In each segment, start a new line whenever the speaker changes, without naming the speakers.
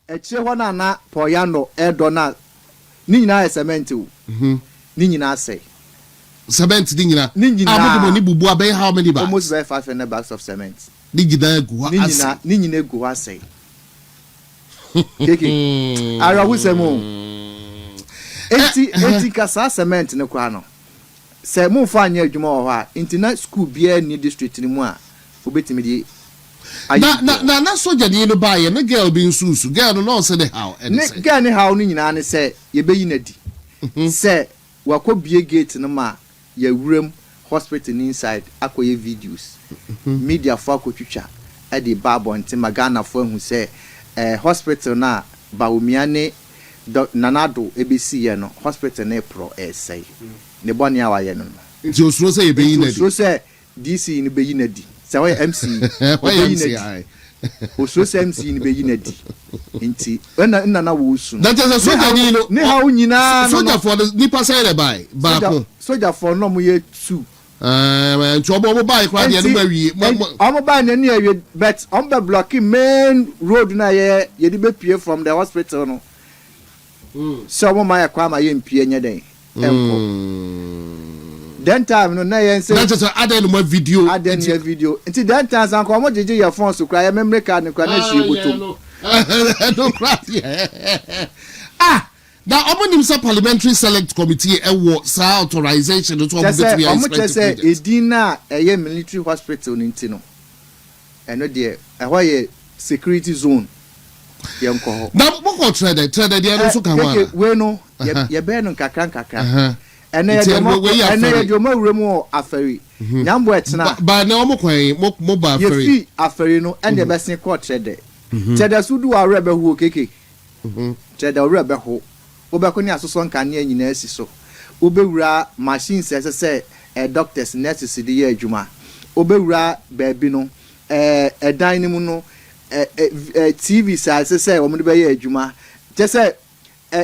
eche ho na poyano edona ni nyina cement o ni nyina say
cement ni nyina amudu ni bubu abey how many bags
almost 500 bags of cement
ni nyina egu asay
ni nyina egu asay keke ara husemo enti kasa cement ne kwa no se mu fa anya adwuma wo ha intina school bia ni district ni mu a obetimi di
na soja ni no ba ye na girl bi nsusu girl no say the how and
say girl ni how ni nyina ne say ye beyi na di say wakobie gate no ma ye wuram hospital inside akoye videos media for akotwitwa e de babonte magana for hu say hospital na baomiane nanado ebesi ye no hospital na pro say ne boni awaye no
nti osuro say ye beyi na di
osuro say DC ni beyi na di say we MC beyi na di osuro say MC ni beyi na di nti na wo usu
that is a soja ni no
ni ha unyina
soja for the nipa say the buy baako
soja for no mo ye 2
nti obo mo buy kwa de no ma wie
omo buy na ni awie but on be blocking main road na ye di be pie from the hospital no so mo ma kwa ma ye mpie nya den then time no na yen say
that is add no video
nti then time san ko mo jeje your phone so kra ye memory card ni kra na hie botom
no crap now omonim say parliamentary select committee ewo sa authorization to omo betwe
omo say edina eye military hospital ni nti no eno de ehwa security zone ye nko ho
na boko trader de no so kan wa
we no ye be no kakran ene ye de mo wuremu afari nyambo etena
ba na omo kwan mo ba afari
ye fi afari no ene be sen ko trader trader sudu wa rebe hu keke trader rebe hu obekoni asoso nka ne nyina asi so obewura machines say doctors nurses de ye adwuma obewura baabi no edan ni mu no TV say o mo de be ye adwuma je say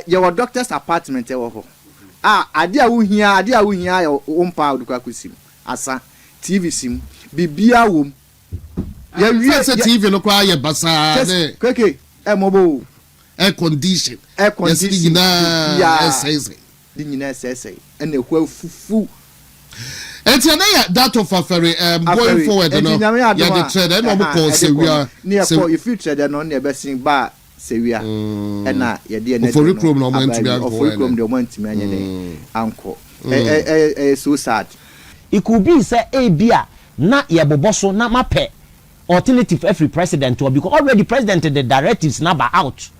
your doctor's apartment e wo ho ade a wo hia ya ompa odukwa kosim asa TV sim bibia wom ya wie
say TV no kwa ye basa de
keke mobo
air condition
ya nyina say and ekwa fufu
enti na ya that of afere going forward no ya the trade no mo call sewia
near for if you trade no na be sin ba sewia na ya de na
for recruitment no man to be
for recruitment the man to me anya den anko so sad
it could be say bia na ye boboso na mape alternative every president or because already president the directives na ba out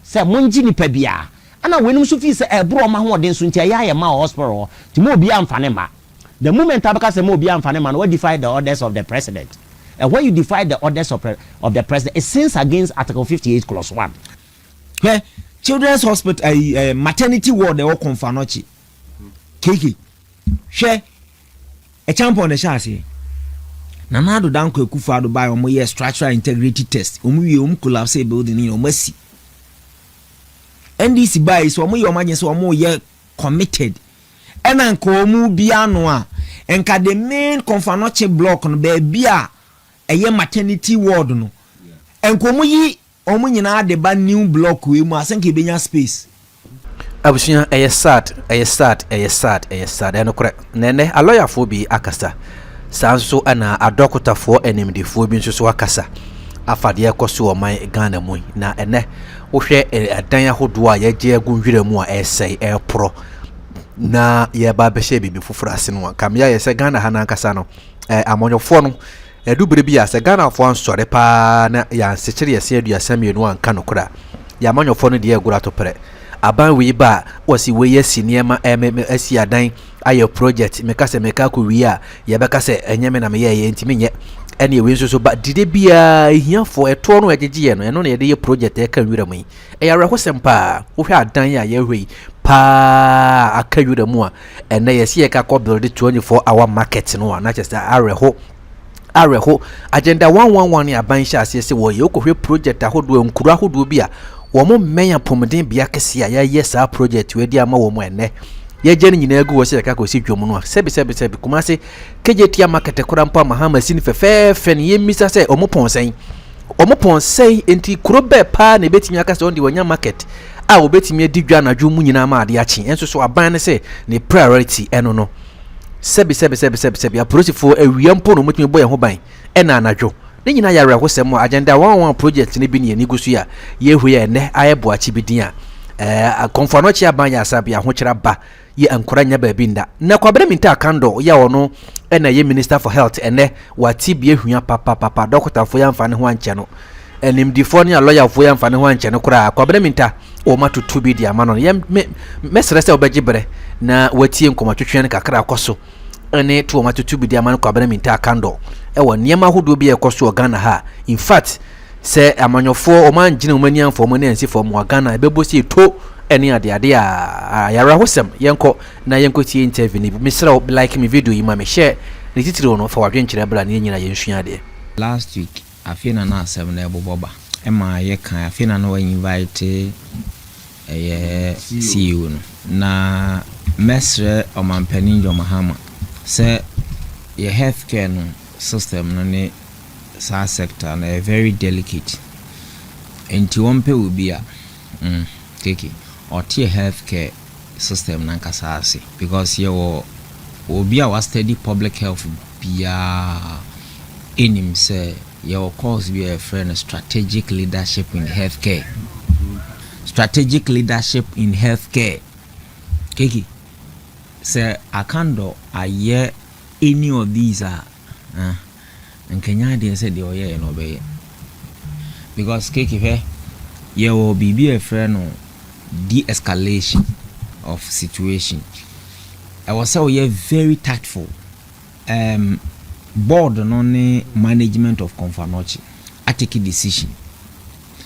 say monji ni pa bia ana wenum so fi say ebro ma ho den so ntia ya ma hospital ti mo bia amfane ma the moment abaka say mo bia amfane ma no defy the orders of the president and when you defy the orders of the president it sins against article 58 clause 1
children's hospital maternity ward e o konfanochi keke hwe e champion de chance na na do danko ekufa do buy omo ye structural integrity test omo wie collapse building ni omo si NDC buy so omo ye omo agye so omo ye committed ena nko omo bia no a enka the main confanoche block no be bia eye maternity ward no enko omo yi omo nyina de ba new block we mu asenke benya space
abusunya eye sad eno kore nene a lawyer fo bi akasa sanso ana adokota fo enimdifo bi nso so akasa afade ekoso o man Ghana mu na ene wo hwe adan ahodo a yeje agunwire mu a esei pro na ye ba be hye bibi fufura ase no kam ya yese Ghana hana akasa no amonyofo no edubere bi ase Ghana fo ansore pa na ya sekire yese aduasam yenu anka no kora ya amonyofo no de agura to pere aban we ba wasi we yesi niema asi adan ayo project meka ku wi a ye beka se enyeme na me ye ntimi nye ene we so ba dide bia hiafo eto no agege no eno na ye de project e kan wira mu e ya rehosempa wo hwe adan ya ye hwe pa aka wira mu a ene ye se ye ka ko build 24 hour market no na chese areho agenda 111 ya ban sha se wo ye ko hwe project ahodo nkuru ahodo bia womo menya pomden bia kese ya yesa project we dia ma womo ene ye je nyina egu wo se ka ko si dwom no sebi kuma se kejetia market kora mpa Mahama sin fefe ne yemisa se omo ponsen omopon say enti kuro be pa na betimi aka se on de wanya market a obetimi adidwa na dwo mu nyina ma ade achi enso so aban ne se ne priority eno no sebi apolisifoɔ awia mpo no mutumi bɔ yɛn ho ban ɛna anadwo ne nyina yare ahosɛm agenda 11 project ne bi ne ni gusu ya yehu ya ne ayebo achi bi din a konfano chi aban ya asabi ahokyera ba ye ankora nya ba bi nda na kwabere minta kando ya ono ɛna ye minister for health ene wati bi ehua papa doctor fo ya mfa ne ho anche no enimdifo ne lawyer fo ya mfa ne ho anche no kora kwabere minta o matutu bi dia mano ye mesere se obegibre na watie nkomatwetwe ne kakra akoso ene to matutu bi dia mano kwabere minta kando ewo niema hodo bi ekoso Ghana ha in fact se amanyofo o man gina omani anfo mo na nsifo mo Ghana ebebosi to ene ade a yara hosem yenko na yenko tie interview ni misra like me video yi ma me share ne titiri ono fa wadwen kire bra ne nyina yensua de
last week afina na asem na eboboba ema Ayeka afina no invite CEO no na mesre omampani jo Mahama se ye healthcare no system no ne sa sector na very delicate enti wompe obi a keke or tie healthcare system na nkasa ase because ye wo obi a was study public health bia enim say your course be a friend strategic leadership in healthcare keke say akando aye any of these are and Kenya they said they oye no be because keke he ye will be a friend of de-escalation of situation. I was so very tactful board on management of Confanochi. I take a decision.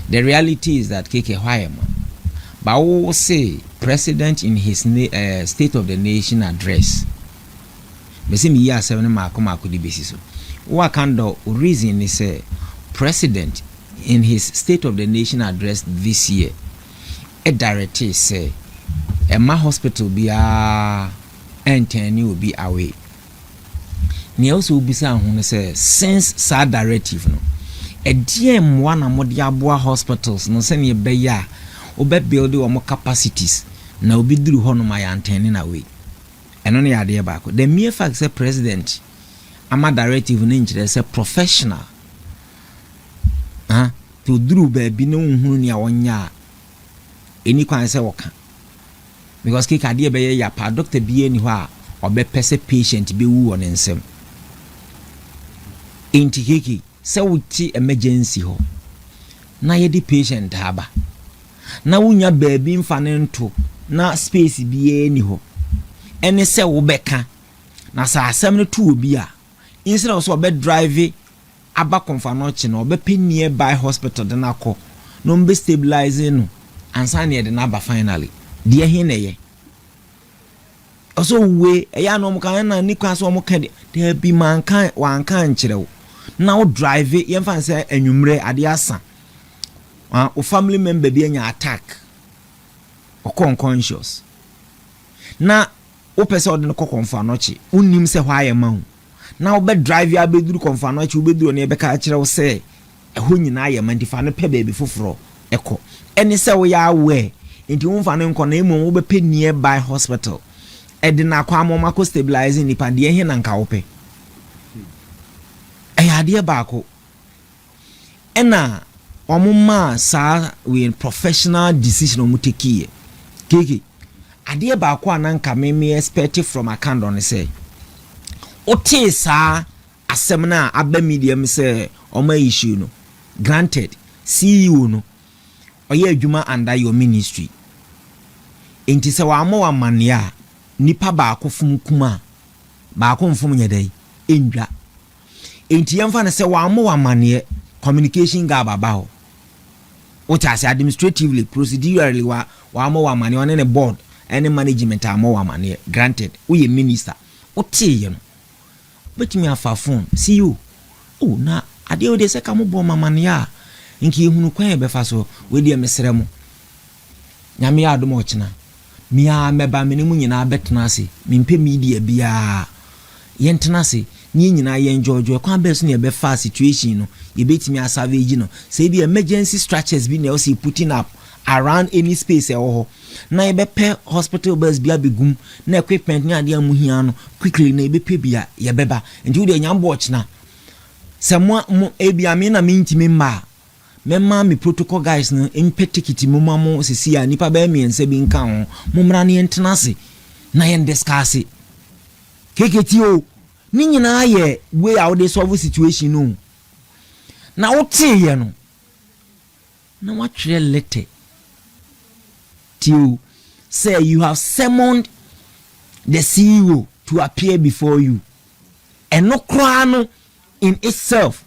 The reality is that keke why man but I will say president in his state of the nation address besi mi ya 7 ma ko di basis what kind of reason is president in his state of the nation address this year a director say Emma hospital be will be away ni also be say since sa directive no a DM one amodi aboa hospitals no say ne be ya obe build o capacities na obi duru ho no my antenne away eno ne ade ba ko the mere fact say president ama directive no nkyere say professional to duru ba bi no hunu ne awonya eni kwan say woka because keke ade be ya pa doctor bi eni ho a obe pese patient be wu on nsem enti keke say wuti emergency ho na ye di patient haba na wunya ba bi mfa ne nto na space bi eni ho ene say wo beka na sa asem no to obi a instead of so be drive aba Confanochi na obe pe nearby hospital de na ko no mbe stabilize no ansa na de na ba finally de he na ye also we ya no mka na ni kwa so mka de bi mankan wankan nkyerɛw na wo drive ye mfa say anwumre ade asa o family member bi anya attack o unconscious na o pese o de no Confanochi unnim se hwa ye ma na obe drive ya beduru Confanochi obeduru ne be ka kire wo se eho nyina ye mantifa no pe baby foforo eko eni se wo ya we enti wo mfa no nko na emu wo be pe nearby hospital edi na kwa mo mako stabilizing ni pande he na nka wo pe ade ba ko ena omuma sa we professional decision o muteki keke ade ba ko ananka me expect from akando ne say ote sa asem na aba medium say oma issue no granted CEO no oye adwuma under your ministry enti se wa mo wa mania nipa ba ko fum kuma ba ko mfum nyedai endwa enti yemfa na se wa mo wa mania communication ga baba ho o ta say administratively procedurally wa mo wa mania on the board any management a mo wa mania granted we minister ote ye no betimi afa phone see you oh na ade o de se ka mo bo mamania nki ehunu kwan e befa so we de mesere mo nyame ya adom ochina mia meba menimu nyina betena ase mimpe media bia yentena ase ni nyina ye enjoy kwan be so ne be fa situation no ye betimi asavage no say be emergency structures bi na o say putting up around any space e ho na ye be pe hospital bus bi abegum na equipment ni ade amuhia no quickly na ye be pe bia ye beba nti wo de nyambo ochina se mo ebia me na me ntimi mma memma me protocol guys no impe ticket mu mamo sisi a nipa be me nse bi nka ho momra ne entenase na ye discuss keketi o ni nyina ye way out dey solve situation no na wote ye no na watchre letter to say you have summoned the CEO to appear before you and no crown in itself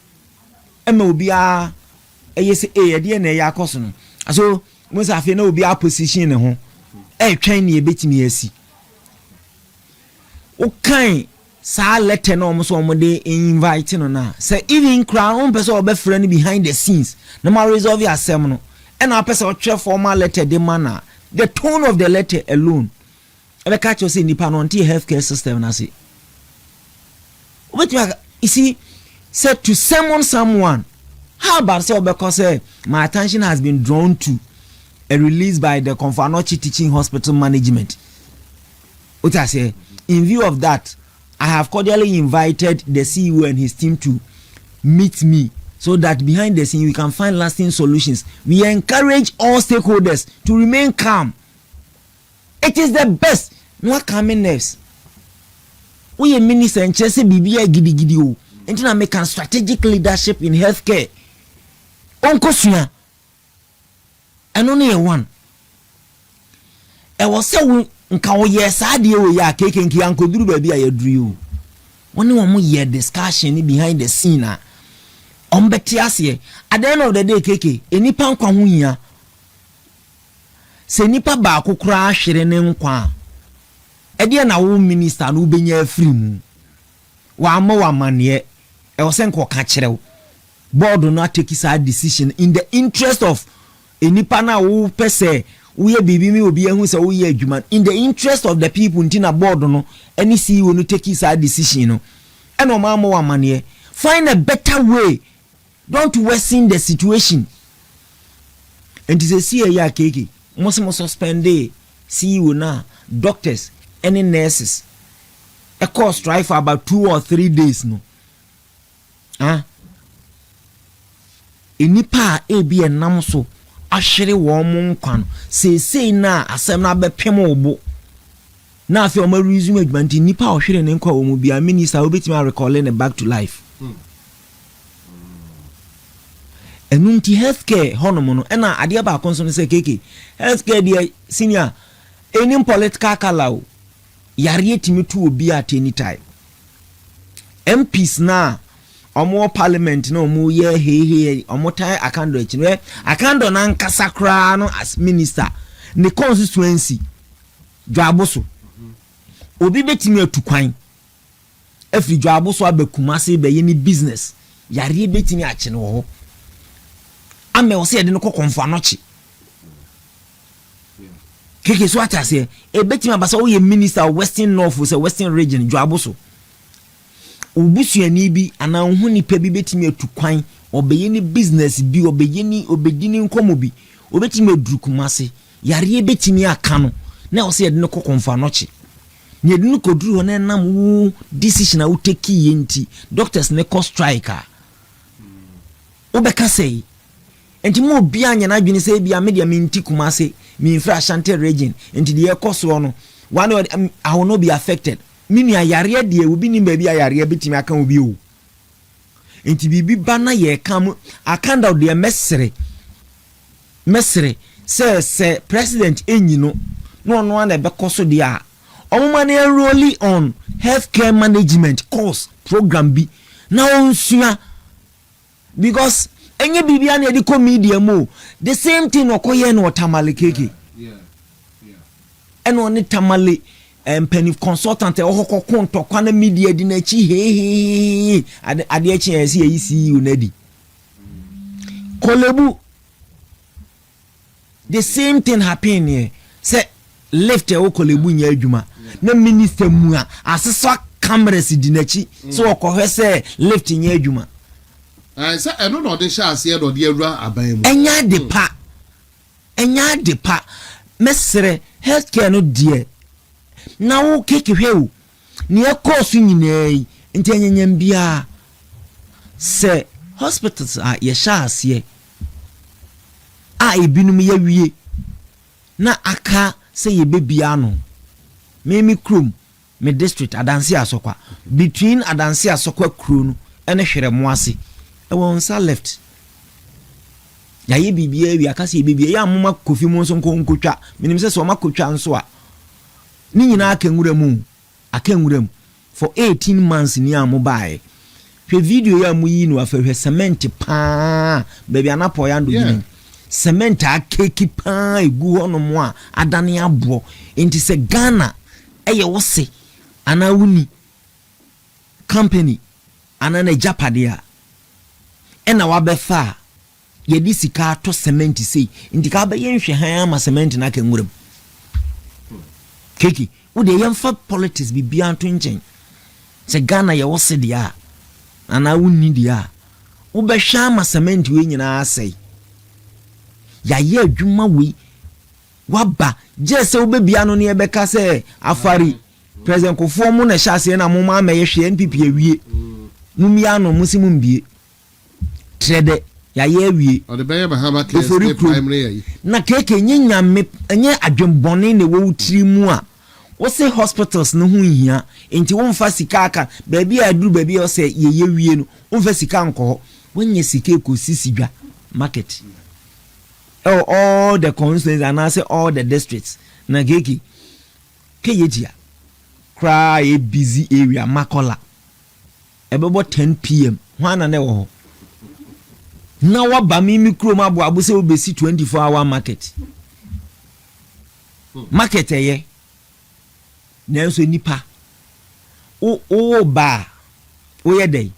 ema obia say e de na ya akoso no so mo sa fe na obia position ne ho twan ne ebetimi asi o kan sa letter no mo so mo de invite no na say even crown person obefra no behind the scenes na ma resolve asem no and na person o formal letter de mana the tone of the letter alone ebe catch you say nipa no anti healthcare system na say what you see said to summon someone. How about so because my attention has been drawn to a release by the Konfanochi Teaching Hospital Management. What I say, in view of that, I have cordially invited the CEO and his team to meet me so that behind the scene we can find lasting solutions. We encourage all stakeholders to remain calm. It is the best. No calming nerves. We a minister and Chelsea BBA gidi o. And to make a strategic leadership in healthcare. Onkosua. And only one. I was so nka wo yes ade o ya keke nki ankoduru ba bia ya duru o. Woni wo mo ye discussion behind the scene a ombeti ase at the end of the day keke enipa nkwa ho hia. Se nipa ba akokora ahwere ne nkwa. Ede na wo minister no benya afiri mu. Wa ma wa mane e wo sen ko ka kirew. Board no take his decision in the interest of enipa na wo pese we bibi mi obi ehun se wo ye adwuma in the interest of the people ntina board no any CEO no take his decision no e no ma wa mane find a better way, don't worsen the situation. And to say ya keke must suspend CEO na doctors any nurses a course strike for about 2 or 3 days no enipa ebi enam so ahwere wo mo nkwan sei na asem na bepem obo na afi o ma resume adwanti nipa ahwere ne nkwa wo mu bia minister obetima recalling back to life. Enunti healthcare honomo no na ade ba konso no se keke healthcare dia senior any political color yare timi to obi at any time. MPs na omo parliament na omo ye he omo tai akando echi akando na nkasa kra no as minister ne constituency dwaboso obi betimi atukwan afri dwaboso abakumase be ye ni business yare betimi achi no ho ame o se de no kokonfa nochi keke so atase e betimi abasa wo ye minister western north so western region dwaboso obusuani bi ana hu nipa bi betimi atukwan obeye ni business bi obeye ni obedini nkomo bi obetimi adurukumase yare betimi aka no na o se de no kokonfa nochi ne de no koduru ho na nam wo decision a wo take yenti doctors ne cost striker obeka sei enti mo bia anya na adwene sei bia media menti kumase mi infra Ashanti region enti de ekoso no one I will not be affected mini ayare de obi ni ba bi ayare betimi aka obi o enti bibi bana ye kam akanda de mesre se president enyi no no na be koso de a omuma na enrolling on healthcare management course program bi na onsua because enye bibia na ediko media mo the same thing okoye na otamale keke eno ne tamale penny consultant ohokoko ntokwa na media di na chi he ade echi esi yi unedi kolebu the same thing happen here say left e kolebu nya adwuma na minister mu a asesa cameras di n'akyi so ɔkɔhwɛ sɛ lift nyɛ adwuma
sɛ ɛno na ɔde hyɛ aseɛ na ɔde awura aban mu
ɛnya de pa mesere healthcare no deɛ na wo keke hwɛ o ne ɛkɔɔ so nyinaa yi nti anyanyam biara sɛ hospitals a yɛhyɛ aseɛ a ebinom yɛwie na aka sɛ yɛbɛbia no me krom me district adanse asokwa between adanse asokwa kuro no ɛne hwere mo ase ɛwɔ nsa left yaye bibia wi akase bibia ya amoma kofi mu nso nkotwa minim sɛ so ma kotwa nso a ni nyina akanwura mu for 18 months ni amobae hwɛ video ya mu yi no afɛhwɛ cement pa baby anapo ya ndo yini cement akeki pa egu hono mo a adane abo enti sɛ Ghana ɛyɛ wose ana wuni company ana na japade a ɛna wabɛfa yɛdi sika to cement sei nti ka bɛyɛ nhwɛ han ama cement na ka nwuram keki wo de yɛmfa politics bibia to nkyɛn sɛ Ghana yɛ wose dia ana wuni dia wo bɛhwɛ ama cement we nyinaa sɛi yɛayɛ adwuma we waba je sɛ wo bɛbia no ne yɛbɛka sɛ afari president Kofo mu na hyase na mo ma mɛyɛ hwɛ NPP awie mumia no musimu mbie trede yɛayɛ awie
ɔde bɛyɛ Mahama case primary ayi
na keke nyanyame enye adwembɔne ne wo tiri mu a wo se hospitals no ho hia enti wo mfa sika aka baabi a aduru baabi a wo se yɛyɛ wie no wo mfa sika nkɔ wonye sika ekosisidwa market all the constituencies and I say all the districts na keke keyetia cry a busy area Makola about 10 p.m. One na wo na waba mi mikro ma bo abose obesi 24-hour market market eye na so nipa o ba o ye dai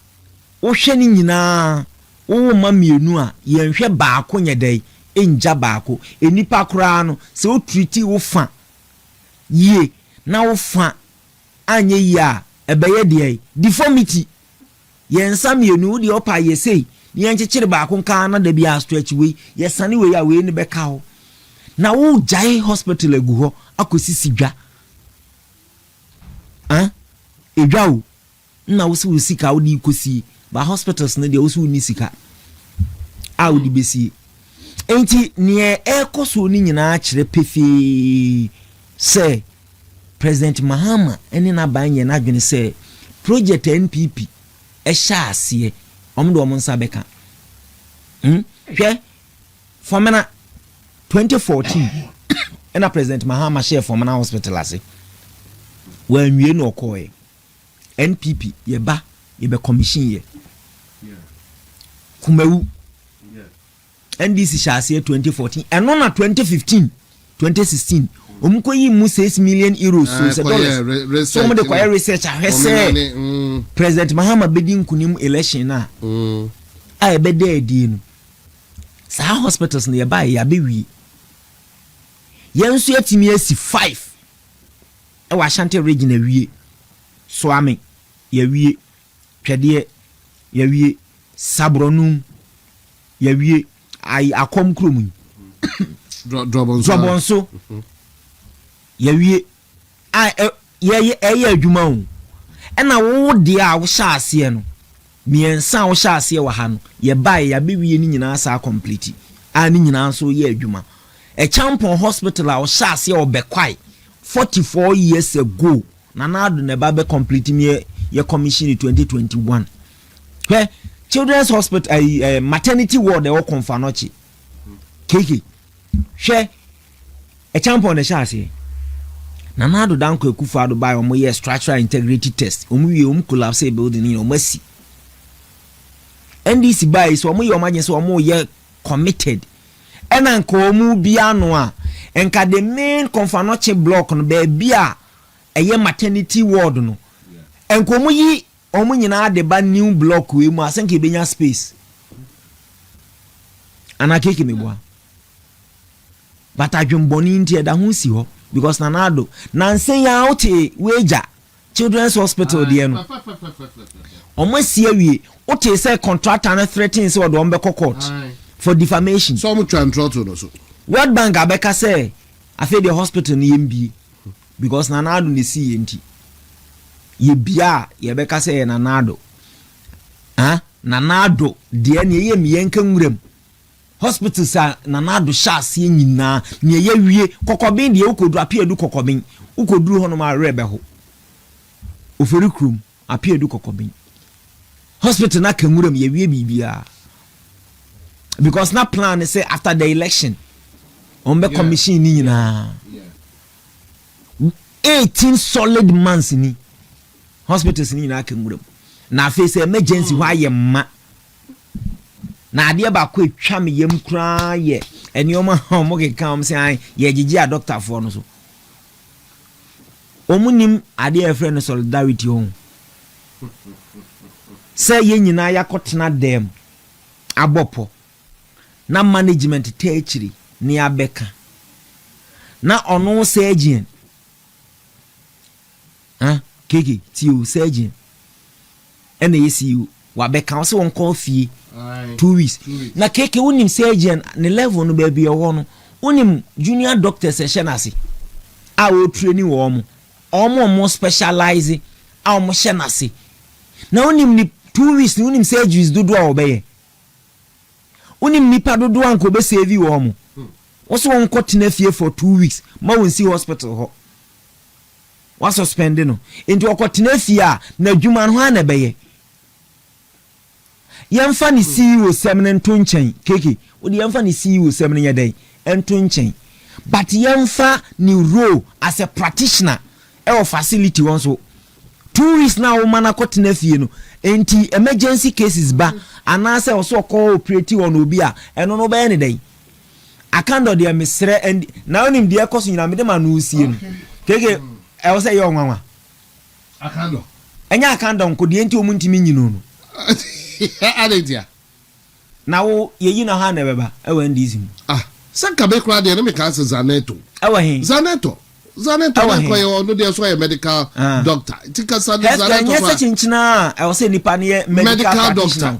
o hwe ni nyina o ma mienu a ye hwe ba ko nye dai enja ba ko enipa kura no se o treat wo fa ye na wo fa anye ya ebeye de deformity yensa mienu de opa ye sei ni enchechire ba ko nka na da bia stretch we yesane we ya we ni beka ho na wo jai hospital egu ho akosisi dwa edwa wo na wo se wo sika wo di kosi ba hospitals na de wo se wo ni sika a wo di besi enti ne ekoso ni nyina kire pefe se President Mahama eni na banye na adwene se project NPP ehya ase omdo omonsa beka hwe fomena 2014 ena President Mahama share fomena hospital ase wanwie no okoe NPP yeba yebe commission ye kumewu NDC shase 2014 eno na 2015 2016 omkoyi mu 6 million euros so dollars so mo de kwaya research ahwese President Mahama bedi nkunim election na a ebede adi no sa hospitals na yeba ya bewi yenso atimi asi 5 e wa Ashanti region awie so ame ya wie twede ya wie sabronum ya wie ai akom krom drobonso yawie ye adwuma o ena wo de a wo hya ase no miensa wo hya ase wa ha no ye bae ya bewie ni nyina sa complete a ni nyina so ye adwuma e champon hospital a wo hya ase o bekwai 44 years ago na ado ne ba be complete me ye commission in 2021 hwe children's hospital maternity ward e wo konfa nochi keke hwe e champon ne hya ase na nado danko ekufa do buy omo ye structural integrity test omo wie collapse building ni omo si NDC buy so omo ye omagen so omo ye committed ena nka omo bia no a enka the main confanoche block no be bia eye maternity ward no enka omo yi omo nyina de ba new block we mu asenka benya space ana keke meboa but adwemboni ntie da ho si ho because nanado nansen ya ote weja children's hospital deɛ no ɔmo si awie o te say contractor na threatening say ɔde ɔmo bɛkɔ court for defamation
so ɔmo twa ntrɔto no so
World Bank abɛka say afei the hospital no yɛmbie because nanado ne si yɛnti yɛbia yɛbɛka say nanado nanado deɛ ne yɛ miɛnka nwuram hospital sa nanado hyase nyinaa ne yɛ wie kokobin deɛ ukodu apiedu kokobin ukoduru hono ma rebe ho oferi krum apiedu kokobin hospital na kanwuram yɛ wie bibia because na plan say after the election on be commission ni nyinaa 18 solid months ni hospitals ni nyinaa kanwuram na face emergency wa ye ma na ade ba ko etwa me yam kra ye enioma homo ke kam se an ye gigi a doctor for no so omunim ade e friend solidarity hon say ye nyina yakotena dem abopo na management teachiri ni abeka na ono surgeon keke tiu surgeon ene yesiu wabeka so won call fee 2 weeks na keke unim surgeon ne level no ba bia wo no unim junior doctor session ase a o training wo omo specialize a omo hye na unim ni 2 weeks ni unim surgeries dodo a obeye unim nipa dodo anko be save wo mo wo so won kotena fie for 2 weeks ma won si hospital ho wa suspend no enti okotena fie a na adwuma no ha na beye yemfa ni CEO semne nto nchen keke odi yemfa ni CEO semne yedai ento nchen but yemfa ni role as a practitioner e facility won so 2 weeks na wo mana kotena fie no enti emergency cases ba anase wo so call operate on obi a eno no be ne dai akando de mesre and na onim de ekoso nyina me de ma no sie no keke e wo say yo nwanwa
akando
enya akando nko de enti omuntimi nyino no
adedia
na wo yeyi na ha na beba e wa ndisi mu
sanka be kra de no me ka se zaneto
e wa hin
zaneto ko yo no de so ye medical doctor tika sa zaneto
fa chinchina e wo se nipa ne medical doctor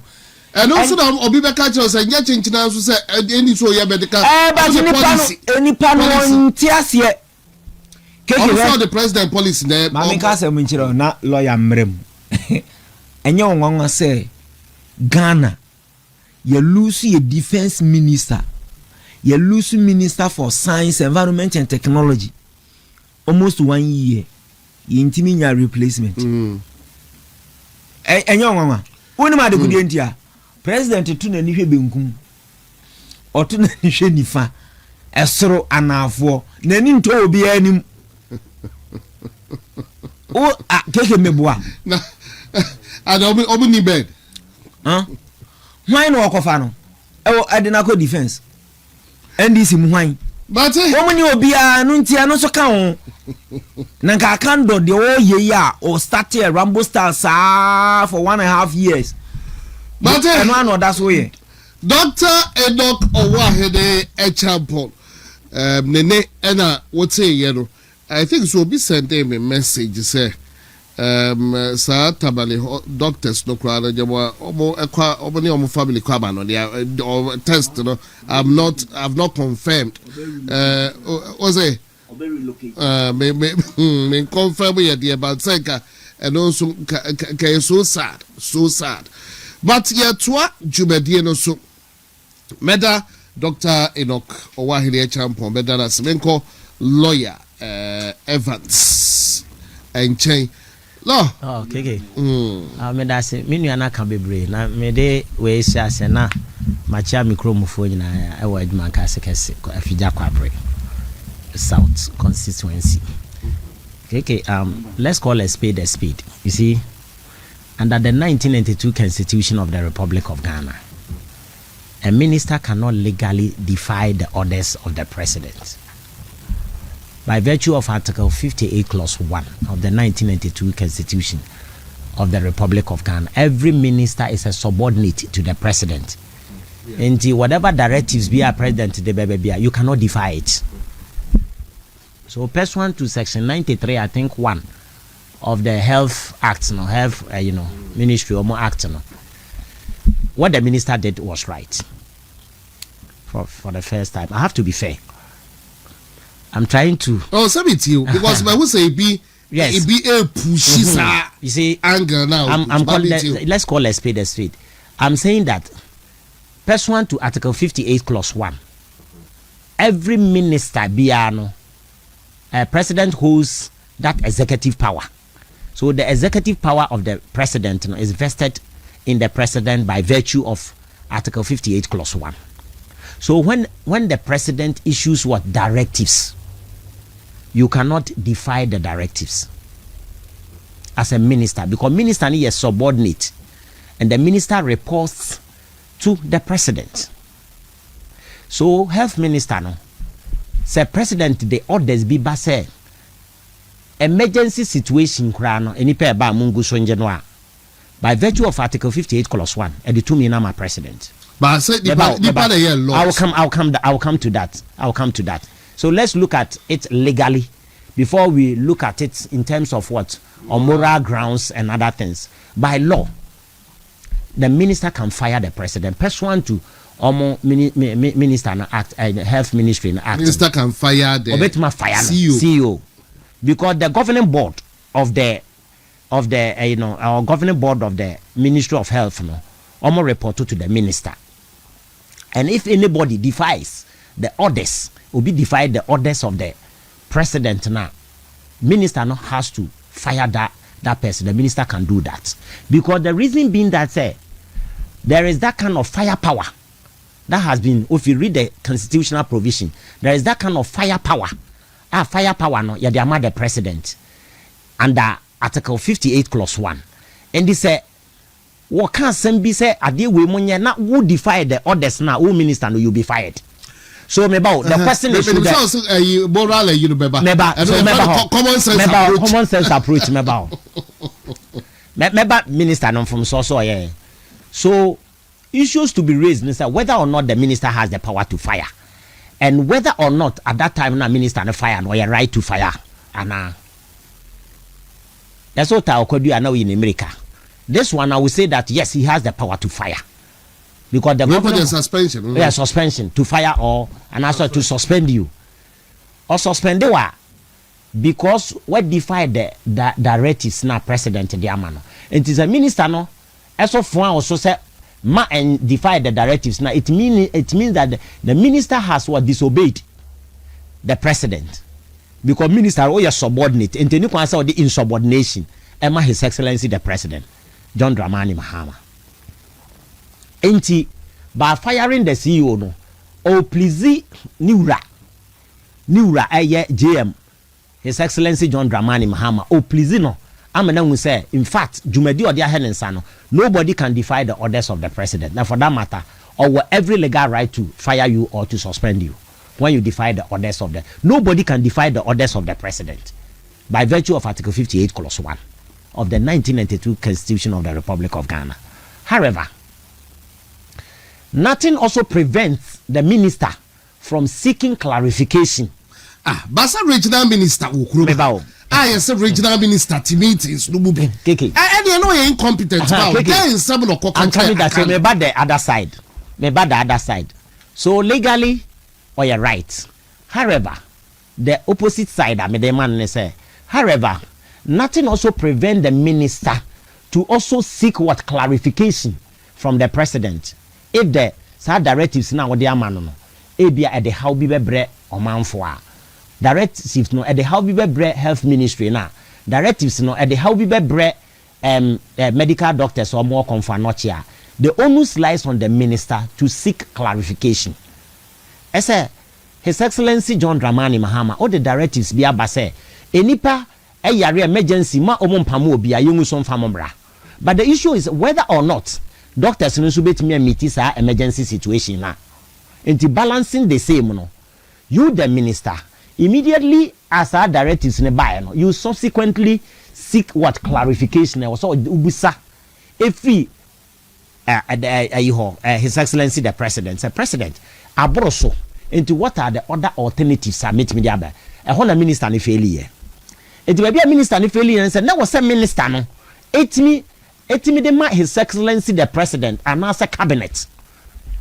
and also obi be ka che say nya chinchina so say eni so ye medical
but nipa no ntiase
also the president policy there
ma me ka se mu nchiro na lawyer mrem enye onwanwa say Ghana you lose your defense minister, you lose minister for science, environment and technology almost 1 year you intiminya replacement enyo nwanwa woni ma de kudentia president tu na ni hwe benkum otu na ni hwe nifa esoro anafo na ni nto obi anim o keke meboa
na obi ni bed
why no okofa no e adinako defense ndc mu hwan
but
omuni obi a no ntia no so ka ho na ka kando de o ye ya o start a Rambo Stars for 1.5 years
but
no ano da so ye
Dr. Enoch Owahede Echampon nene ena what say you know I think so be send him a message say sa tabale doctors no kra na jamo omo ekwa omo ni omo family kwa ba no they test no I've not confirmed was it me confirm ye there but say ka and also ka so sad but ye toa jumedie no so meda Dr. Enoch Owahede Champon meda na semenko lawyer Evans and chain no
okay me da se me nua na ka bebre na me de we sia se na machia mikromofo nyina e wa adwuma ka se kese afija kwabre South constituency okay let's call a spade you see under the 1992 constitution of the Republic of Ghana a minister cannot legally defy the orders of the president. By virtue of Article 58 Clause 1 of the 1992 Constitution of the Republic of Ghana, every minister is a subordinate to the president. And whatever directives be a president, you cannot defy it. So, pursuant to Section 93, I think 1 of the Health Act, Ministry or more Act, what the minister did was right. For the first time, I have to be fair. I'm trying to.
Oh, submit to you because my say be.
Yes.
It be a pushy
You see,
anger now.
I'm calling let's call a spade a spade. I'm saying that pursuant to Article 58 Clause 1, every minister biano, president holds that executive power. So the executive power of the president is vested in the president by virtue of Article 58 Clause 1. So when the president issues what directives, you cannot defy the directives as a minister, because minister is subordinate and the minister reports to the president. So health minister say president the orders be say emergency situation any pair ba mungu so njenwa by virtue of Article 58 Clause 1 and the 2 minama president.
But I said
I'll come to that. So let's look at it legally before we look at it in terms of what on moral grounds and other things. By law, the minister can fire the president pursuant to minister act health ministry act.
Minister can fire the
CEO because the governing board of the our governing board of the Ministry of Health report to the minister, and if anybody defies the orders, will be defied the orders of the president now, minister now has to fire that person. The minister can do that because the reason being that there is that kind of firepower that has been, if you read the constitutional provision, there is that kind of firepower. Firepower no ya the president under Article 58 Clause 1, and they say what can some be say ade we monye na who defy the orders now, who minister no you be fired. So the question is common sense approach minister no from so. So issues to be raised is whether or not the minister has the power to fire, and whether or not at that time na minister no fire no your right to fire. And that's what I could do now in America. This one I will say that yes, he has the power to fire. Because the government
suspension,
suspension to fire or and also to suspend you or suspend you because what defy the directives now president the amano. It is a minister no as of one also say ma and defy the directives now. It means that the minister has what disobeyed the president because minister or your subordinate and then you can answer the insubordination. Emma His Excellency the President John Dramani Mahama. Enti by firing the CEO no please Niura JM His Excellency John Dramani Mahama please no amena we say in fact jumedi odi ahenensa no nobody can defy the orders of the president. Now for that matter or every legal right to fire you or to suspend you when you defy the orders of nobody can defy the orders of the president by virtue of Article 58 Clause 1 of the 1992 Constitution of the Republic of Ghana. However, nothing also prevents the minister from seeking clarification.
Basa regional minister Ukuru. Yes, regional minister Timitins Nububi. I know you're incompetent.
I'm telling that so about the other side. So legally, or you're right. However, the opposite side, I mean, the man say, however, nothing also prevents the minister to also seek what clarification from the president. If the directives now what they are man ebia at the how be bre or man for directives no at the how be bre health ministry now directives no at the how be bre medical doctors or more confa the onus lies on the minister to seek clarification. I say His Excellency John Dramani Mahama all the directives be abase enipa yare emergency ma omompamo obi ayengu so mfamomra. But the issue is whether or not doctors no so betimi meet sa emergency situation na. Enti balancing the same no. You the minister immediately as our directives ne buy no, you subsequently seek what clarification or so ubusa efi His Excellency the President. Say President abroso into what are the other alternatives submit me there. A Honda minister ni failure. eti baby a minister ne fairly and say na was a minister no etimi de ma his excellency the president and as a cabinet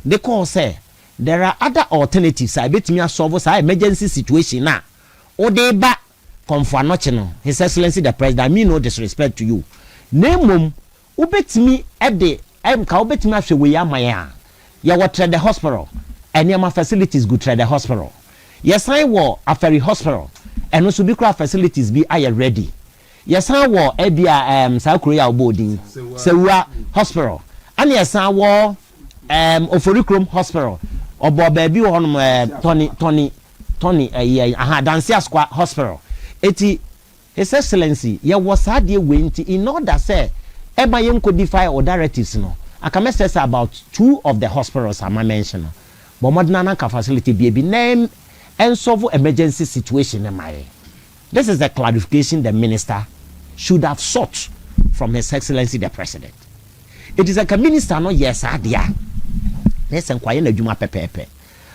they call say there are other alternatives I bet me solve say emergency situation na o dey ba comfort anoche no his excellency the president I mean no disrespect to you nemom ubetimi e de ka ubetimi ahwe we ya man ya water the hospital and my facilities good trade the hospital yes I war a ferry hospital and also be craft facilities be are ready yes I war ebia South Korea boarding Sewa hospital and yes I war Oforikrom hospital obo baby honum Tony Dansia Square hospital eti his excellency ye was had ye went in order say eba yen codify or directives no I can say about 2 of the hospitals I mentioned but modern facility be name and solve emergency situation in my. This is the clarification the minister should have sought from his excellency the president. It is like a minister no yes adia let's inquire na juma pepepe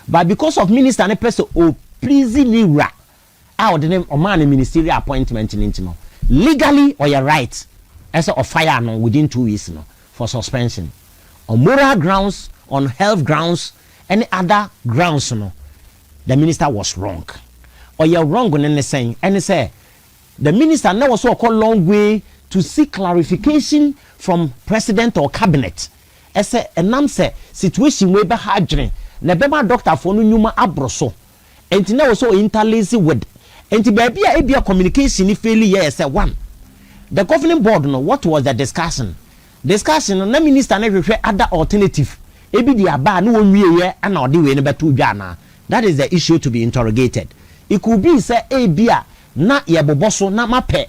but because of minister and person please nira out the name of man ministerial appointment in no legally or your right as of fire no within 2 weeks no for suspension on moral grounds, on health grounds, any other grounds no the minister was wrong or you're wrong when any saying and say the minister now was so called long way to seek clarification from president or cabinet as a nam say situation we be hardre na bema doctor for no nyuma abroso enti na so interlace with enti baby a ebia communication failure yes one the governing board no what was the discussion na minister na hwehwe other alternative ebi di aba na wonwie na ode we ne beto dwa na that is the issue to be interrogated it could be say ebia na ye boboso na mape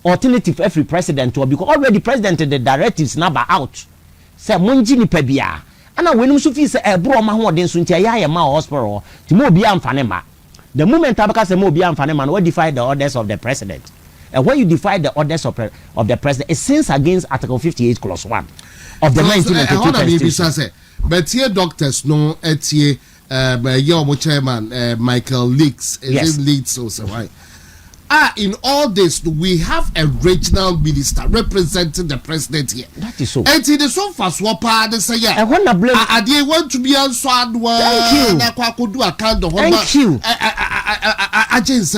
alternative every president or because already president the directives number out say monji ni pa bia ana wenum so fi say ebro ma ho den so ntia ya ma hospital ti mo bia amfane ma the moment abaka say mo bia amfane ma no defy the orders of the president and when you defy the orders of the president it sins against article 58 clause 1 of the 1992 constitution
but here doctors no etie your chairman Michael Leaks
yes.
Leaks also right in all this we have a regional minister representing the president here
that is so
and it is so fast wapa they say yeah
I want to blame
they want to be answered
thank you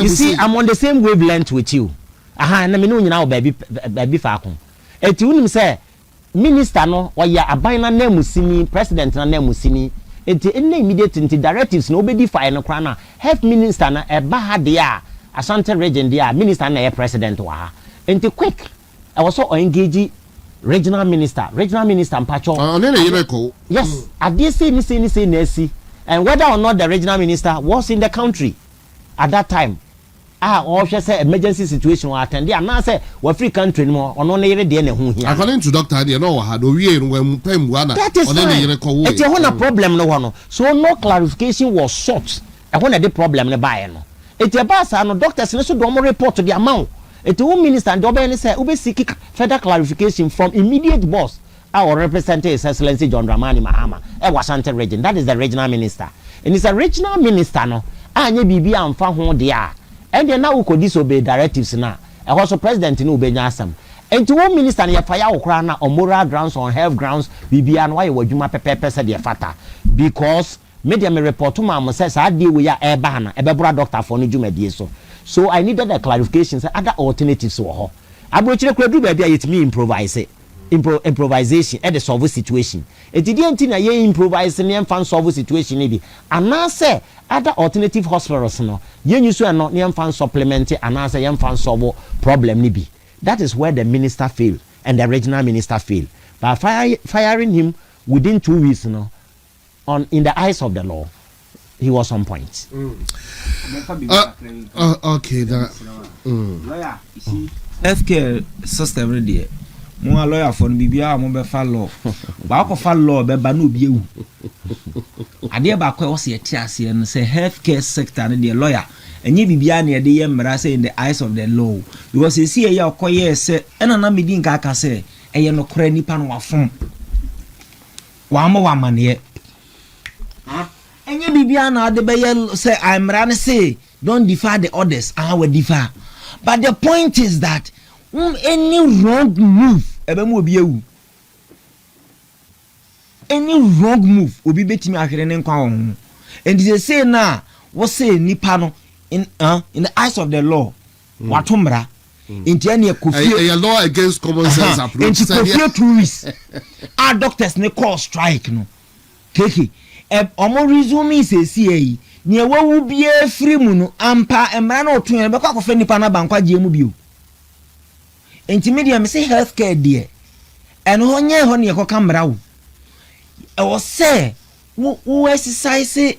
you see I'm on the same wavelength with you na me no nyina baby fa ko eti unim say minister no oya aban na namusini president na namusini eti any immediate directives no obedi fa no kra na health minister na eba ha de a Asante region there minister na president wa ha enti quick I was so engage regional minister mpacho yes ade say ni na si and whether or not the regional minister was in the country at that time or say emergency situation or attend there na say we free country no ono na yere de na hu hia
according to doctor there no had we when pem wana ono na yere ko wo
it is one problem no one so no clarification was sought and when the problem ne buy no it about no doctors no so do mo report to the amount it will minister and obey say we seek further clarification from immediate boss our representative His Excellency John Dramani Mahama Asante region that is the regional minister and it's a regional minister no anye bibia amfa ho de a and then now we could disobey directives now. I also president in Ubenya Assam. And to one minister and your fire Ukraina on moral grounds, on health grounds, we and why would you ma pepe said your fata? Because media me report to mama says I deal with your air banner, a bebra doctor for no jume so I needed a clarification, say other alternatives were. I brought you a do baby, it's me improvisation at the solve situation. It didn't ye improvise and fan solve situation maybe. And now say other alternative hospitals no yen you so not near fan supplement and answer yen fan solve problem nibi. That is where the minister failed and the regional minister failed. By firing him within 2 weeks no on in the eyes of the law he was on point.
Okay that
lawyer you see healthcare system ready mo a lawyer for bibia mo be fa law ba ko fa law be ba no bi ewu ade ba ko wo se ase no say healthcare sector no the lawyer enye bibia na de ye mra say in the eyes of the law because you see e ya okoye say ena na medi nka aka say eye no kora nipa no wafom wa ma wa mane enye bibia na de be ye say I mra ne say don't defy the orders we defy But the point is that any wrong move, any wrong move will be betting me and they say now, what say Nipano in the eyes of the law, Watumbra. Into any
a law against common sense approach.
Into 2 weeks. Our doctors ne call strike no. Keke. Omo resume say CA. Near what will be a free muno ampa and man or two and back of any pana banqua GMU. Intermediate say healthcare dear. And honey camera. I was say who exercise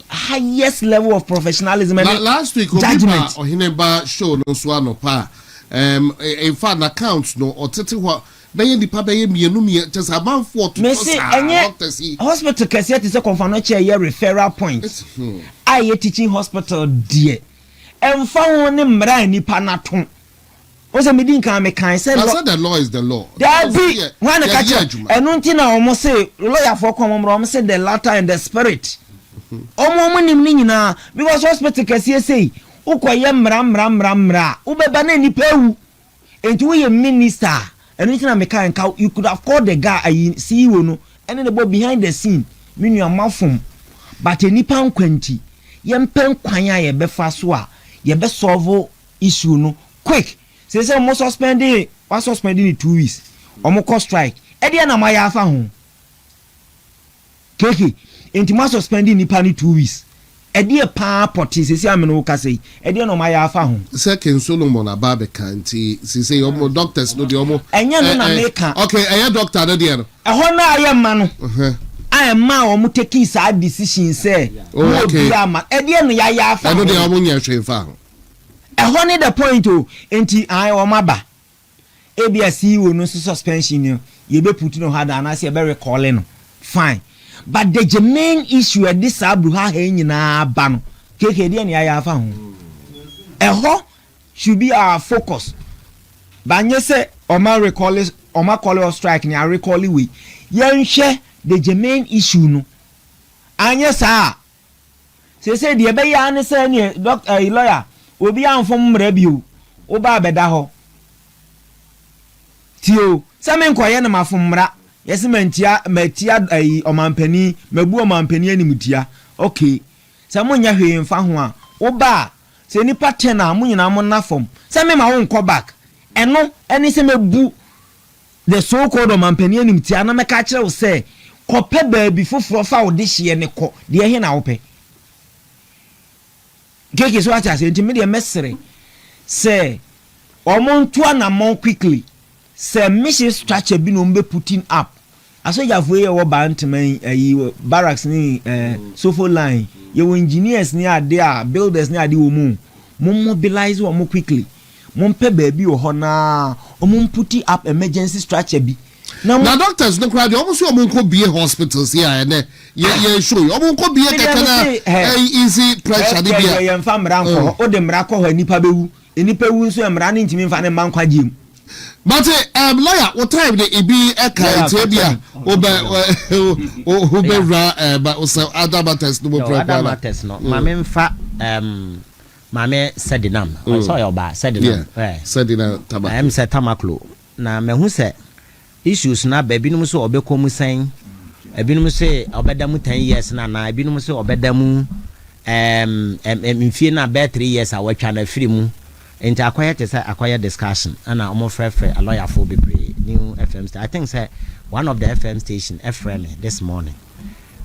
highest level of professionalism and
last week
judgment
or Hineba show no swano pa in fact accounts no or tete what be the papa me just about 4 to
hospital cassette is a confirmation year referral point I teaching hospital dear and found him brand panaton was a meeting can make kind said
the law is the law
there be one catch and nothing almost say lawyer for common said the latter and the spirit omo nim ni nyina because hospital kese say ukoye mra ubeba na ni pewu enti we minister enu tina meka enka you could have called the guy CEO no and the boy behind the scene menu amafom but enipa nkwanti yempen kwan a ye be fa so a ye be solve issue no quick say omo suspending 2 weeks omo call strike e dia na ma ya afa ho keke enti ma suspending nipa ni 2 weeks e dey pa poti sisi ameno ka sei e dey no ma ya afa ho
second Solomon ababe kanti sisi omo doctors no dey omo
enya no na meka
okay enya doctor no dey no
e ho na aye ma no I am ma omo taking sad decision say
okay
e dey no ya afa
no dey omo nya hwe fa ho
e ho ni the point o enti ai o maba ABS wo no suspension no ye be put no hard and say be recalling no fine. But the main issue at this abru ha nyina ba no keke de na ya fa ho eho should be our focus banye say oma call strike ni a recall we yenhwe the main issue no anye sa say de be ya ne say ni lawyer obi anfom mra bio wo ba beda ho tio say men koye na mafom mra yes mentia omampani mabu omampani animtia okay say munya hwe mfa ho a wo ba say ni pattern a munyina mo na fom say me ma wo nko back eno eni say mabu the so called omampani animtia na meka kire wo say kope baabi foforo fa wo de hye ne ko de he na wo pe keke so acha say ntimi de mesere say omonto anamon quickly say mission structure bi no mbe putting up aso ya foye wo bantman barracks ni sofo line ye engineers ni ade a builders ni ade wo mu mobilize wo quickly mo mpe baabi wo ho na mo put up emergency structure bi
na doctors no crowd almost wo mo bie hospitals here na ye show you mo ko bie kekana easy pressure de bia
ye mfa mra nko o de mra ko ho nipa bewu enipa wu nso mra ne ntimi mfa ne man kwagiem.
But lawyer, what time the EB Eka but also other matters no more
other matters no mame mfa mame sedinam I saw your ba sedinam
sedinam tama
am say tamaklo na me hu say issues na ba binum so obekom sen ebinum say obeda mu 10 years na ebinum say obeda mu mfie na be 3 years a watwa na free mu enti akwaya discussion ana omo frefre a lawyer for bebre new FM station. I think say one of the FM station FM this morning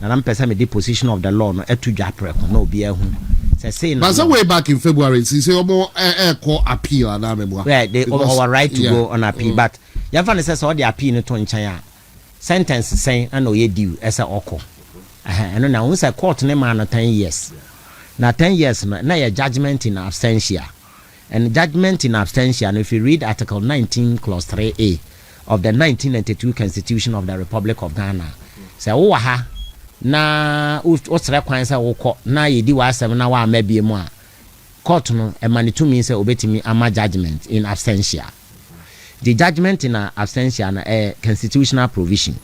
na am person me the position of the law no etu dwapre ko no obi ehun say
but so way back in February say omo call appeal ana meboa
they our right to go on appeal but ya fa say all the appeal no to nchan a sentence say ana o ye due esa oko eno na won say court ne man 10 years na 10 years na your judgment in absentia. And judgment in absentia, and if you read Article 19, Clause 3A of the 1992 Constitution of the Republic of Ghana, say, oh, ha, na, what's the requirement? Na, ye do was 7 hours, maybe more. Court no, a man to me say, obey me, ama judgment in absentia. The judgment in absentia, a constitutional provision.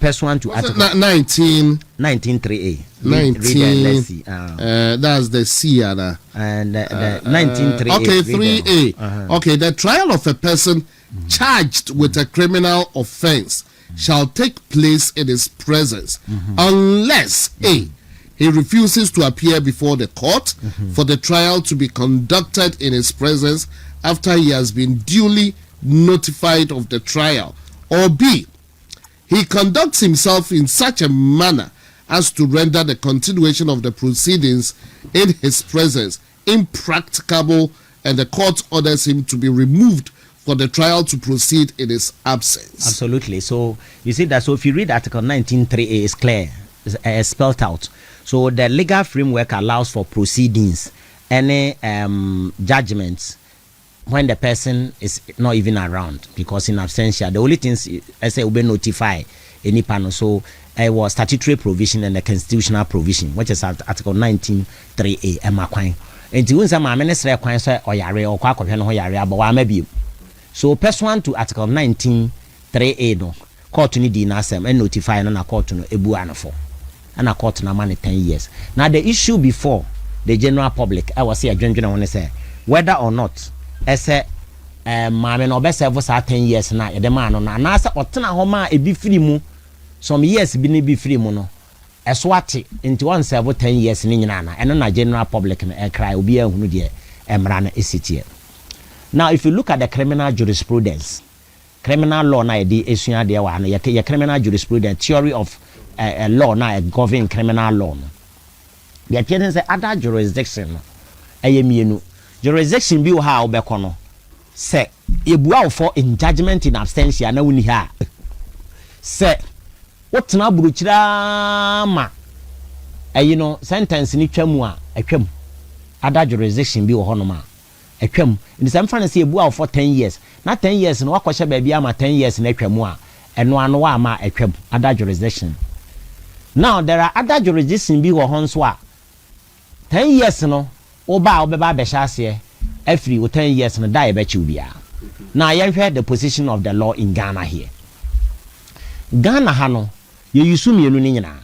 pursuant to article 19.3a.
19.
Let's see.
That's the C, Anna.
And the 19.3a.
Okay, 3A. Okay, the trial of a person charged with a criminal offense shall take place in his presence unless A, he refuses to appear before the court for the trial to be conducted in his presence after he has been duly notified of the trial, or B, he conducts himself in such a manner as to render the continuation of the proceedings in his presence impracticable, and the court orders him to be removed for the trial to proceed in his absence.
Absolutely. So you see that. So if you read Article 19.3a, it's clear, it's spelled out. So the legal framework allows for proceedings, any judgments when the person is not even around, because in absentia, the only things I say will be notify any panel. So it was statutory provision and the constitutional provision, which is Article 19.3a. Emakwan. And to win my minister, kwan say oyare or kwa no yare but wa maybe. So pursuant to Article 19.3a, no court ni di na asem and notify na court no ebu anofo. And a court na money 10 years. Now the issue before the general public, I was say I want to say whether or not ese maame no be serve for 10 years na e de man no na asa otena ho ma e bi free mu some years bi ne bi free mu no eso ate into one serve 10 years ni nyina na eno na general public no e cry obi ahunu de emra na esitie. Now if you look at the criminal jurisprudence, criminal law na e di esua de wa na ye criminal jurisprudence, theory of a law na govern criminal law no. The appearance say other jurisdiction no mienu jurisdiction bi ha obekọ no say ebua for in judgment in absentia na woni ha say wotena buruchira ma sentence ni twamu a atwam other jurisdiction bi wo ho no ma atwam in some fancy ebua for 10 years na 10 years no wakọhye ba bia ma 10 years na atwamu a eno ano wa ma atwam other jurisdiction. Now there are other jurisdiction bi wo ho nso a 10 years no obeba be hyase every 10 years no die be chiubia. Now you heard the position of the law in Ghana here. Ghana ha no you use mienu ni nyina.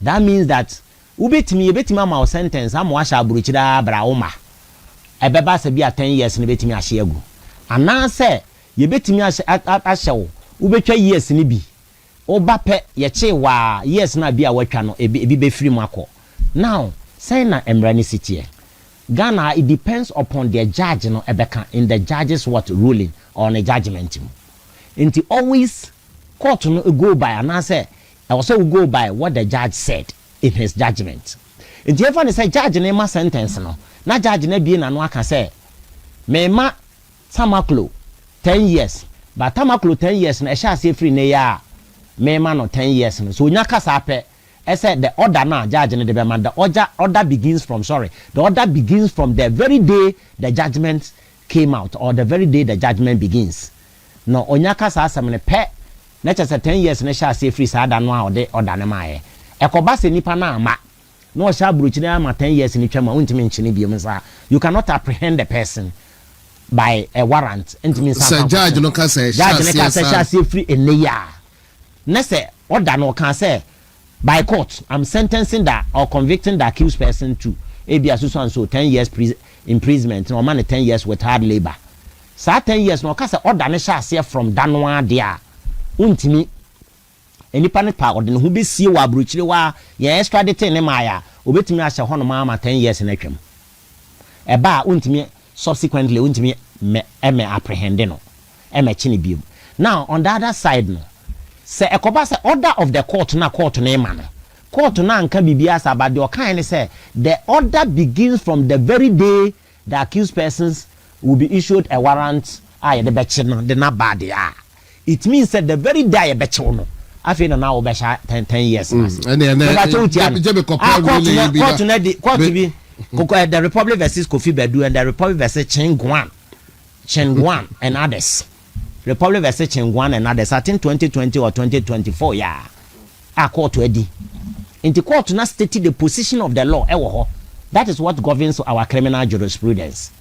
That means that ubetimi ama sentence am wa sha buruchira bra uma ebeba se bia 10 years no betimi ahye agu ana se ye betimi ahye wo ubetwa years ni bi oba pe ye che wa years na bia watwa no ebi be free mu akọ. Now say na emrani sitie Ghana, it depends upon the judge no ebeka in the judge's what ruling or a judgment. Inti always court no go by and I say also go by what the judge said in his judgment. Inti ever say judge na ma sentence no na judge na bi na no aka say me ma tamaklo 10 years but tamaklo 10 years na e sha say free na ya me ma no 10 years no so nya kasa pe I said the order now, judge and the man. The order begins from the very day the judgment came out, or the very day the judgment begins. No, onyaka sa samene pe. Let's say 10 years ne shall say free sada no or the order na mae. Ekobase nipa na ama. No sha bruchina ama 10 years ni twama untimi nchini biom sa. You cannot apprehend the person by a warrant. Untimi sa.
Judge no can say
shall say free in the year. Nese order no can say by court, I'm sentencing that or convicting the accused person to ABS so and so 10 years imprisonment, no man 10 years with hard labor. So 10 years no case order ne sha say from danwa there. Untimi any panic power then who be see wa bruchire wa ye extradite ne maya obetimi ahye ho no ma 10 years na twam. Eba untimi subsequently untimi me apprehend no chini biom. Now on the other side no say ekoba say order of the court na man court na anka bibia sa ba de okan say the order begins from the very day the accused persons will be issued a warrant the beche no the na bad ya. It means that the very day beche no afi na wo besha 10 years court the Republic versus Kofi Bedu and the Republic versus Chengwan and others. Republic versus Chengwan and others, I think 2020 or 2024, yeah. Court to Eddie. In the court now stated the position of the law. That is what governs our criminal jurisprudence.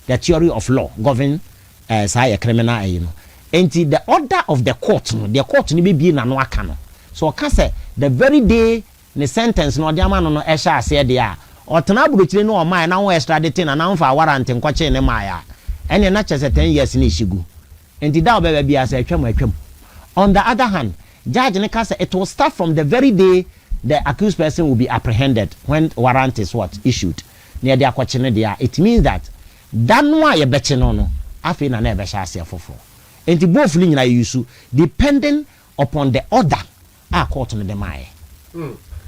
The theory of law governs as a criminal, enti the order of the court no the court no be na no aka no so ka say the very day the sentence no de ama no ehya ase de a otena aburochire no o mai na wo extradite na na mfa warrant nkwache ne mai a ene na chese 10 years ni shigu enti da obebe bia say atwam. On the other hand, judge ne ka say it will start from the very day the accused person will be apprehended when warrant is what issued near the akwache ne dia. It means that no a ye beche no afi na ebe sha ase fofo enti both ni nyina yusu depending upon the order a court no de mai.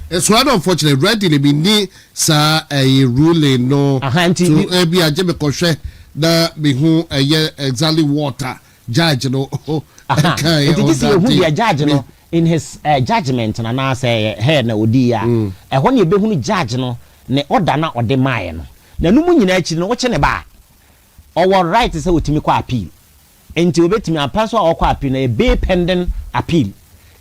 It's rather unfortunate. Ready be ni sa a ruling no to be a jebe koshe da be hu exactly water judge no.
It is who the judge no in his judgment na na say head na odi a when you be hu judge no ne order na ode mai no na no mu nyina achi no wo che ne ba our right say otimi kwa appeal enti obetimi apaso a okwa appeal na a bail pending appeal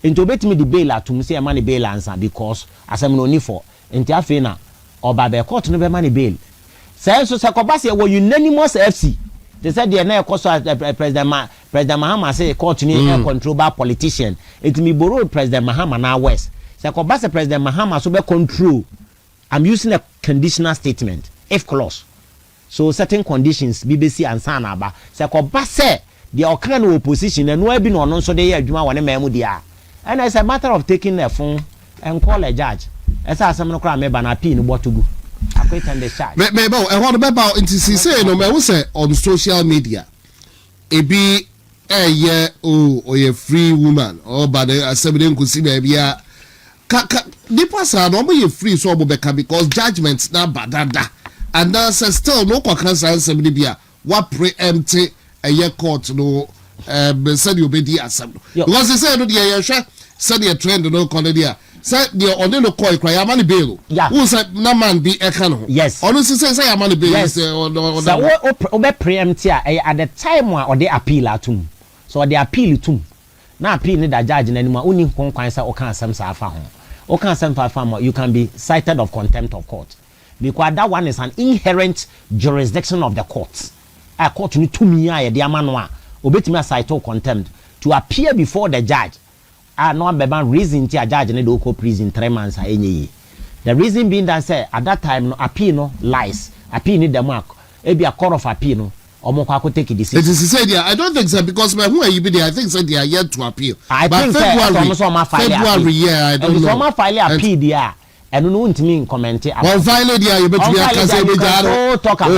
enti obetimi the bail atum say e man bail answer because asem no ni for enti afi na oba be court no be man bail say so sakobase e wo unanimous FC they said they na ekoso president Mahama say court ni control by politician enti mi borrow president Mahama na west sakobase president Mahama so be control. I'm using a conditional statement if clause. So certain conditions BBC and Sana ba say ko ba say the okan opposition and no be no so dey adwuma wone memu dia. And it's a matter of taking the phone and call a judge. Esa asem no kra me ba na pin botugu. Acquit and discharge.
Me ba e ho be ba into say no me wo say on social media. E bi o ye free woman or ba the asem dem kusi ba bia nipa sa no mo ye free so obo beka because judgments na badada. And that's still no concurrence assembly bia what preempt a court no said you be the assembly because they say no the said the trend no corner there said the only no call cry amani bail who said no man be a canon
yes
only say amani bail
so we preempt at the time or they appeal atum so they appeal tum na appeal ni da judge na anymore uni kon kwan say o kan asem sa afa ho o kan asem fa afa you can be cited of contempt of court. Because that one is an inherent jurisdiction of the courts. A court need to me a diamanoa, obetime cite contempt to appear before the judge. No beban reason to a judge in the local prison 3 months. The reason being that say at that time no appeal no lies. Appeal need the mark. It be a court of appeal no. Or more could take a decision.
It is said I don't think so because who are you be there? I think they are yet to appeal.
I think
February, yeah, I don't know.
My file appeal there. And no one to me comment.
Well, finally, you better
talk about.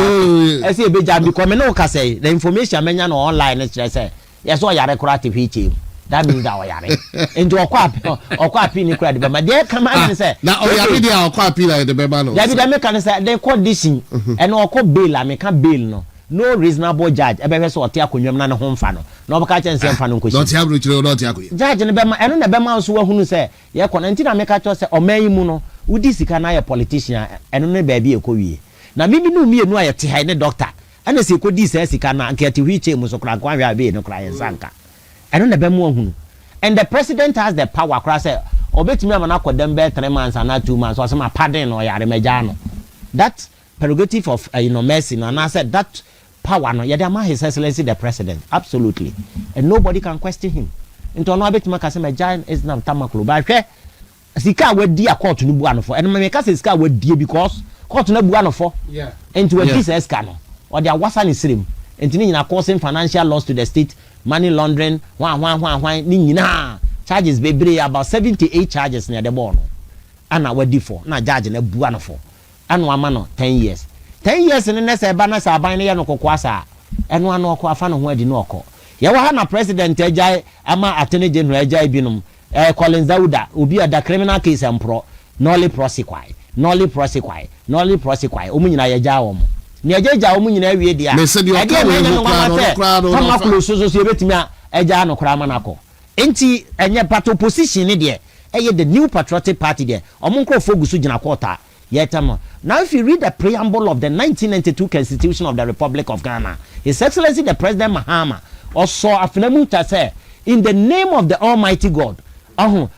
I say, because no say the information I online. It's just say, yes, all your creative team. That means our yard. Into a quap in incredible. But there come and say, now, oh, yeah, video or copy like the Bebano. David American say they call this and or call bail. I make a bail no. No reasonable judge. I better saw Tiakunyam na home fan. No catch and say fan. Not Yaku, not Yaku. Judge and Bema, and the Bema who say, yeah, Conantina make a choice or May Muno. Udi sika na ya politician eno ne baby ekowie na bibi no mi enu ayete hai ne doctor ana se kodi sika na nke ati hwiche mu so kra kwa hwa be no kra yensanka eno na bemu ohunu and the president has the power kra say obetimi amana kodem be 3 months and 2 months so say pardon no yare meja no that prerogative of mercy no and I said that power no yadama his excellency the president absolutely and nobody can question him into no obetimi ka say meja is na tamaklo ba hwe sika we di a court no buano for and me ka say sika we die because court no buano for
yeah
into a piece sika no or their wasa ni sirim enti ni nyina causing financial loss to the state money laundering one ni nyina charges bebre about 78 charges near the bono ana we di for na judge na buano for anu ama no 10 years ni nese eba na sa aban ne ye no kokoasa enu anu okọ afa no ho adi no okọ ye wa ha na president ejai ama attorney general ejai binum Colin Zauda obi ada criminal case empro nolly prosecute omu nyina ye ja wo mo ne eja omu nyina awie dia e dia no close so ebetimi a eja no kra manako enti enye part opposition ne de the new patriotic party de omu nkrofo gusu gina kwota yetama. Now if you read the preamble of the 1992 Constitution of the Republic of Ghana, His Excellency the President Mahama also afinamuta say in the name of the Almighty God or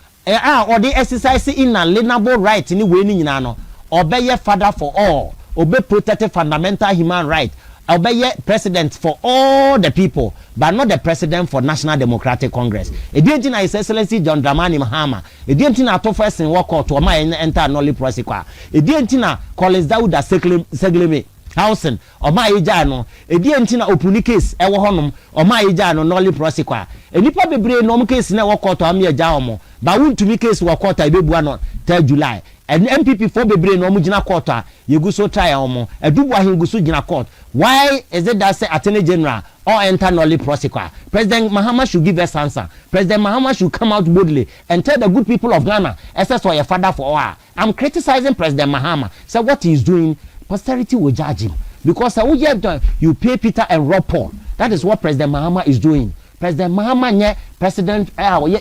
they exercise inalienable right in the way ni nyina no obey father for all obey protected fundamental human right obey president for all the people, but not the president for National Democratic Congress. It didn't His Excellency John Dramani Mahama. It didn't to first in walk out to my enter Nolly Prosequa. It didn't Collins Dauda Segleme Housing or my Ejano. It didn't open case ever honum or my Ejano Nolly Prosequa. A nipa be brain no case never walk out to Amia Jaumo, but won't to me case walk out I be 3 July. And MPP for be brain no mujina quarter, you go so try omo, a duba him go so jina court. Why is it that say Attorney General or enter Nolly Prosequa? President Mahama should give us answer. President Mahama should come out boldly and tell the good people of Ghana, SS for your father for all. I'm criticizing President Mahama. So what he's doing, posterity will judge him. Because you pay Peter and Rob Paul. That is what President Mahama is doing. President Mahama, president,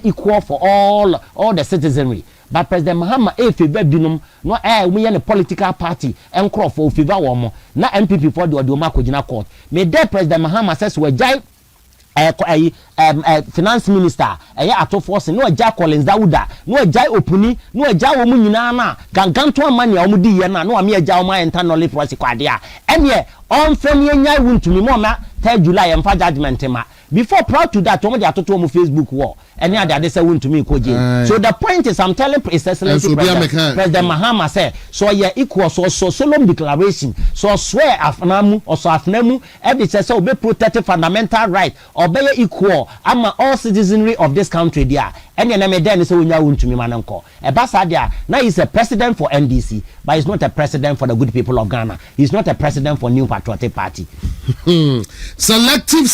equal for all the citizenry. But President Mahama, if you bedinum, no we are a political party and crop for fever woman, not MPP for the Odoma court. May there President Mahama says we jai finance minister, ato force, no Jack Collins Dauda, no jai opuni, no jai omunina, ganganto money omudi yana, no amia jauma internally prosequadia. And yeah, on Femi won to me mama 3 July and for judgment ma. Before proud to that, Tomo to Facebook war. Any other they say won to me koji. So the point is, I'm telling His Excellency President Mahama say, so yeah equal so solemn declaration, so swear afnamu or so afnemu, every says so be protected fundamental right or be equal. I'm all citizenry of this country there. And then say won to me mananko. Ebasadia now he's a president for NDC, but he's not a president for the good people of Ghana. He's not a president for New Patriotic Party.
Selective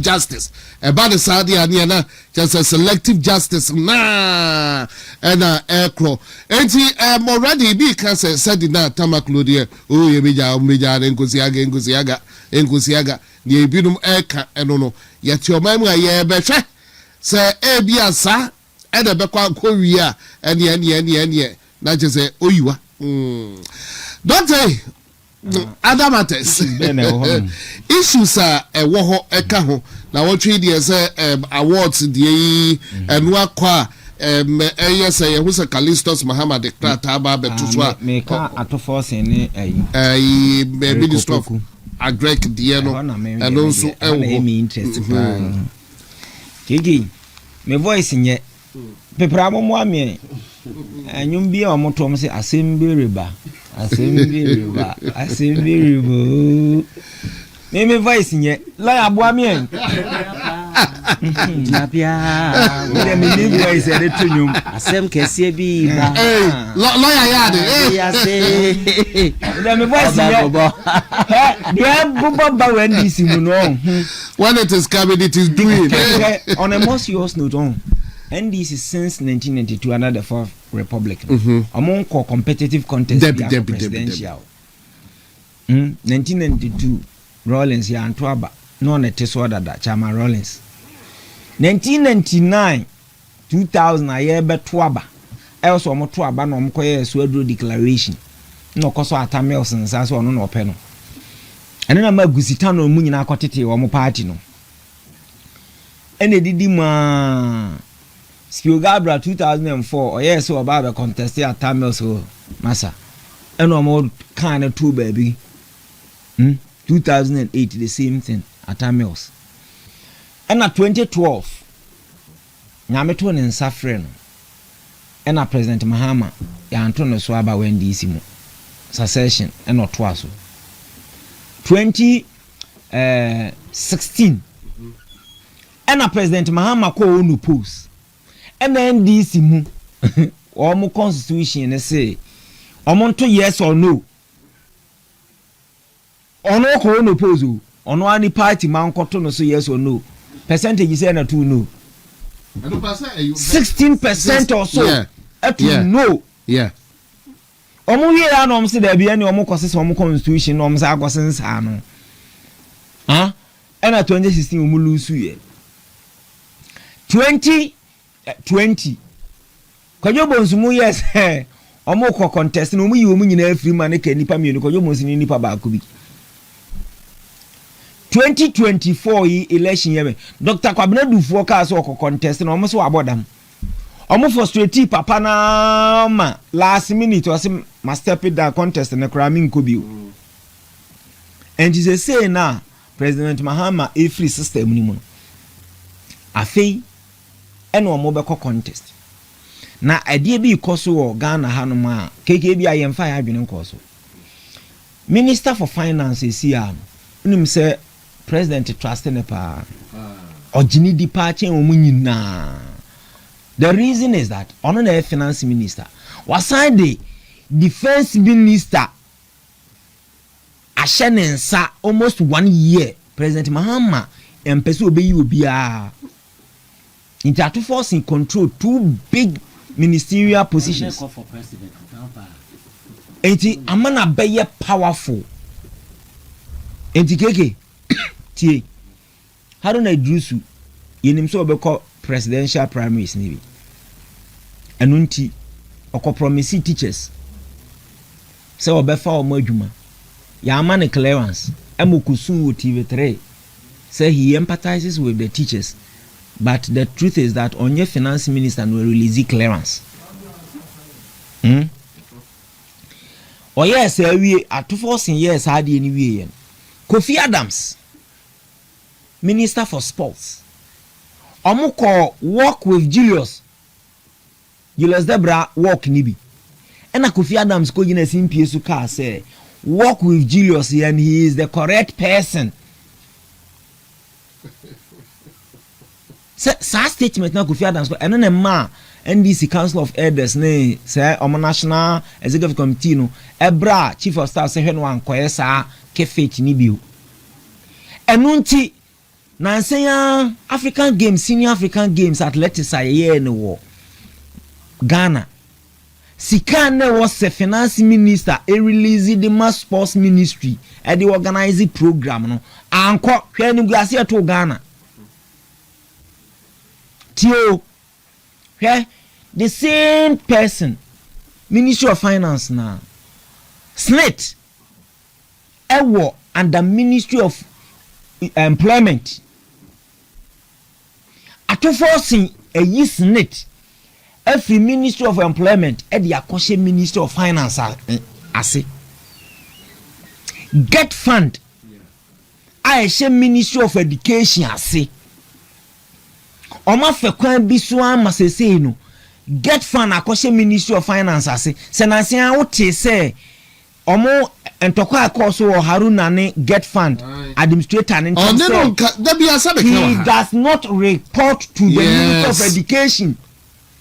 justice. About the Saudi Aniana, just a selective justice. Nah, and aircraw. And he already because said in that Tamakludia, oh, Yemija, Engusiaga, the Binum Ayeka, and no, yet your memory, yeah, better. Say, Abia, sir, and a Bekwa Korea, and ye, not just say, oh, you are. Don't say. Other matters. Issues are a woho ekaho. Now what trade is awards the and wakwa yes who's a Callistus Mahama de Krataba Betuswa
Meka ato force any
Minister of Agrek Diano and also
me interest. Kiki, my voice in yet. Pepramo mwami anyumbi a moto mo se assembly riba me voice nye la aboa me en
Napia
me voice e de tunyum
asem kese bi ba
lawyer yard
ya say
me voice nye dia buba ba when this mu no
when it is coming it is doing
on a more serious note on NDC since 1992 under the Fourth Republic. Among competitive contest presidential. 1992 Rollins ya Antwaba no na tesoda da Chama Rollins. 1999 2000 aye betwaba. Also omo twaba no omo koye Swadro declaration. No koso atamels nsa so ono no ope no. Ene na magusita no mu nyina akotete omo party no. Ene didi ma Spiogabra 2004 or yes so about the contest at Tamils Massa. And more kind of two baby. 2008 the same thing at Tamils. And at 2012 Nameton and Safren and at President Mahama Antonio Swaba when DC succession and not twice. 2016 and at President Mahama call no post. NDC mu omo constitution say omo to yes or no ono ko no pose ono ani party man ko to no so yes or no percentage say na 2 no 16% or so no omo wi ya no say da bia ni omo kose omo constitution no omo say agosensa no ha na 2016 omo lose ye 20 kwajo bonsumu yes omo ko contest no mu yi omu nyina afiri ma ne ka nipa mienu kwajo bonsumu nipa ba ko bi 2024 yi election yeme Dr. Kwabena Dufuo ka so ko contest no omo so abodam omo frustrate papa na ma last minute o se ma step down contest na kra mi nko bi and she say na President Mahama a free system ni mu no afei ene omo be contest na adie bi ikoso wo Ghana hanom a keke bi ayemfa ya adwene nkoso Minister for Finance is here unim say President trust ne pa ojini departure omu nyina. The reason is that ono na finance minister wasan the defense minister ashenensa almost 1 year President Mahama empese obeyi obia into to force in control 2 big ministerial positions. Enti amana beye powerful. Enti keke tie Haruna Idrisu yenim so obekọ presidential primaries ni bi. Enu nti okọ promise teachers say obefa omo adwuma ya amane clearance emokusu wo TV3 say he empathizes with the teachers, but the truth is that onye finance minister no release clearance. Oh yes, we at 2 years had anyway. Kofi Adams, Minister for Sports. Omuko work with Julius Debra work nibi. And Kofi Adams ko gina simpie su ka say work with Julius and he is the correct person. Sa statement na Kofi Adams ko eno ne ma NDC Council of Elders ne say omo National Executive Committee no ebra Chief of Staff say hweno ankoye sa kefet ni bio enunti na say African Games, Senior African Games athletics aye ne wo Ghana sika ne was the finance minister e release the mass sports ministry e the organize program no anko hwenu guase to Ghana tio the same person Ministry of Finance now Snit ewo under Ministry of Employment atofosing a Snit every Ministry of Employment e the akoshe Ministry of Finance ase get fund I share Ministry of Education ase Oma fe kwan bi so ama sesei no get fund akoshe Ministry of Finance ase senansia wote se omo entokwa akoso wo Haruna ne get fund administrator ne he does not report to the Ministry of Education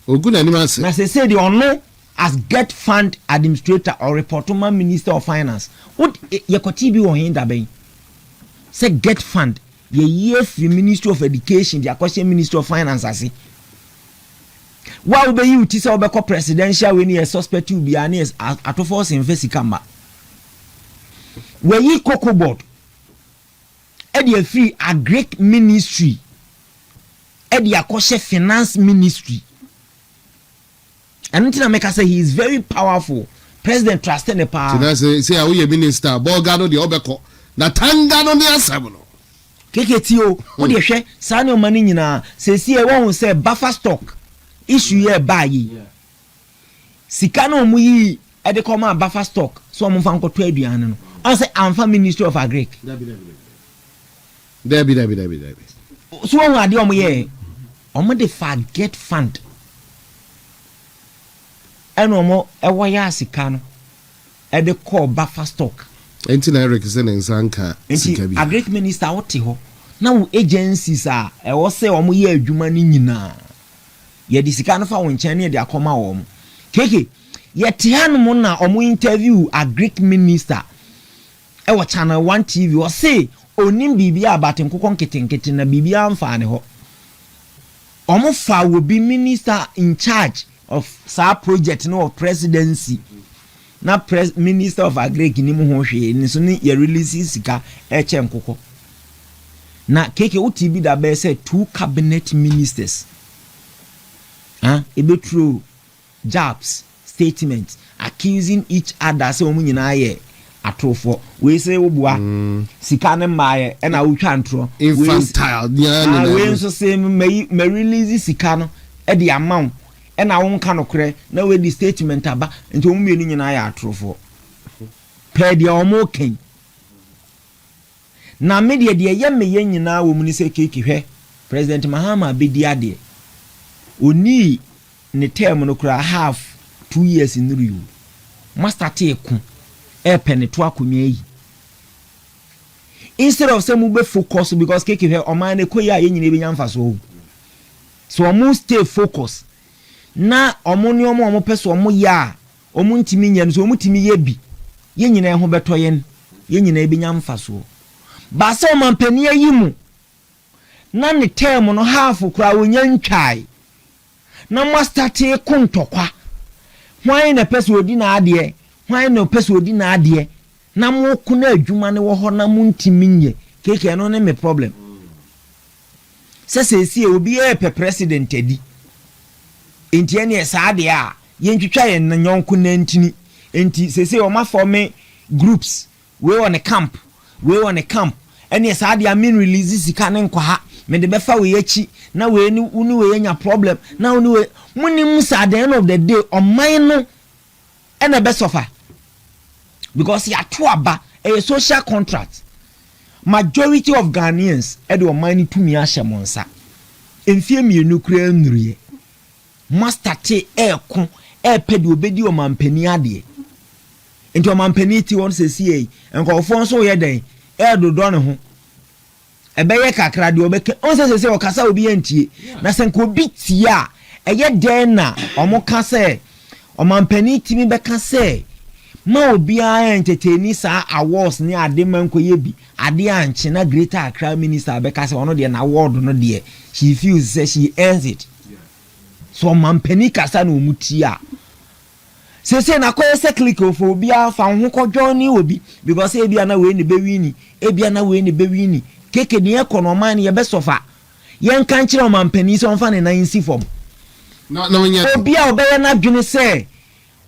na sesei the ono as get fund administrator or report to Minister of Finance what yekoti bi wo hinda ben say get fund the year the Ministry of Education, the question Ministry of Finance, I see. Why would you tell about presidential when you suspect you be honest at force in Vesikamba? Where ye cocoa board, Eddie free a Greek ministry, Eddie Akoshe finance ministry. And until I make us say he is very powerful. President trusted the power.
Say, are we a minister? Bogado the Obeko, Natangano the Asabano.
Keketio wo de hwe sa ne omani nyina sesi e won se buffer stock issue ye bayi sika no mu yi e de koma buffer stock so mo fa nkoto aduane no on say amfa Ministry of Agric
Debi
so won ade omo ye omo de forget fund eno omo e wo ya sika no e de call buffer stock
Enti na Eric se nsanka
sika bi Agric minister wote ho na wo agencies a e wo se omo ye adwuma ni nyina ye di sika no fa won nkyɛn ne de akoma wo mo keke ye te hanom na omo interview Agric minister e wo channel 1 TV wo se onim bibia abate nkokon ketenkete na bibia amfa ne ho omo fa wo bi minister in charge of sa project no of presidency na Minister of Agric ni mu ho hwe ni so ni ye release sika e che nkoko na keke utibi da be say 2 cabinet ministers ebe true jobs statements accusing each other say omu nyina ye atrofo we say obua sika ne maaye e na wotwa ntro
infantile
we so say me release sika no e the amount and I won't can okre na we the statement aba nti omu mienu nyina ya atrofo pe dia omo ken na media de ye me ye nyina wo mu ni se keke hwe President Mahama bedi ade oni ne term no kura half 2 years in riu master take pen to akonwa yi instead of some be focus because keke hwe o man ne koyi a ye nyina be nyamfa so omo stay focus na omo ne omo peso omo ya omo ntimi nya so omo timi ye bi ye nyina ho beto ye nyina be nyamfa so ba se omo mpani ayi mu na ne term no half kura wonya ntwai na master te kontokwa hwan na peso odi na ade hwan na peso odi na ade na mo kuna adwuma ne wo ho na mo ntimi nye keke no ne me problem sese obi e pe president edi enti ene saade a yentwitwa ye na nyonko na ntini enti sese o ma form groups we on a camp ene saade a mean release sika ne nkwa ha me de befa we yachi na we ni uni we nya problem na uni we munim sa at the end of the day o man no ene be suffer because ya to aba a social contract. Majority of Ghanaians edo omani tumi ahye monsa enfie mienu kura nruye master te ekon epede obedi o mampani ade enti o mampani ti won sesi enkofo nso ye den edodo ne ho ebeye kakra de obeke on sesi o kasa obi antie na senko obi tia eye den na omoka se o mampani timi beka se ma obi a entertain sa awards ni ade manko ye bi ade anche na Greater Accra minister be ka se ono de na award no de she feels say she earns it so mampani kasa na omutia se na koye se click of obi a fa ho kodwo ni obi because e bia na we ni be wini e bia na we ni be wini keke ni economy ni ye be sofa yen kan kire mampani so on fa ne na insi form
na nya
obi a obe na dwene se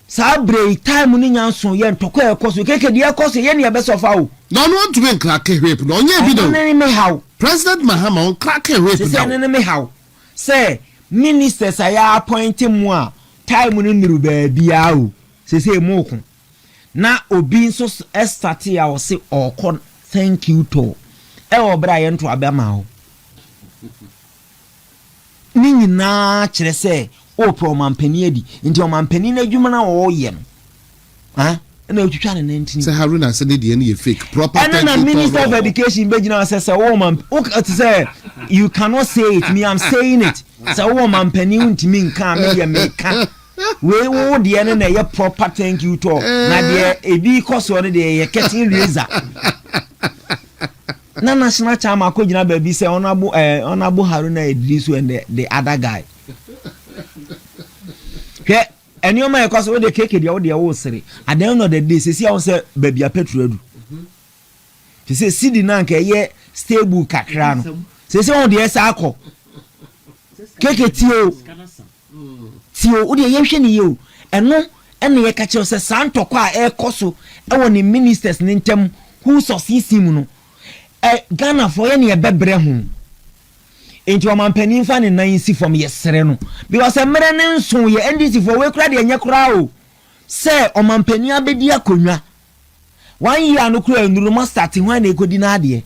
sabre time ni nyanso ye ntoko ekoso keke dia ekoso ye ne be sofa o
no want to make crack rape no nya bi do President Mahama on crack rape
say ne me how say ministers aya appoint mu a time ni niru ba bia o say mu ko na obi nso start ya o say okon thank you to e obra ye nto abema o ni nyina kire say o pro mampani adi nti o mampani na adwuma na o ye no ha na otwitwa ne nantini
say Haruna say dey na fake proper
and na Minister of Education be gina say o man o say you cannot say it me I'm saying it say o mampani untimi nka me ye meka we wo de na ye proper thank you to na de ebi koso ne de ye getting razor na national chairman ko gina ba bi say honorable Haruna Idrisu and the other guy ke eni o ma ekoso we de keke de wo de wo sere at the end of the day sesi a wo say baby a petrol adu say city na nke ye stable kakra no sesi wo de esa akọ keke tio wo de ye hwe ni ye o eno ene ye ka che say santoko a ekoso e wo ni ministers ni ntem who succeed mu no Ghana for ye ne ye bebre ho enti o mampani fa ne nan si from yesere no because emere ne nso ye NDC for we kura de enye kura o say o mampani abedi akonwa 1 year no kura nduru ma start hwan na ekodi na ade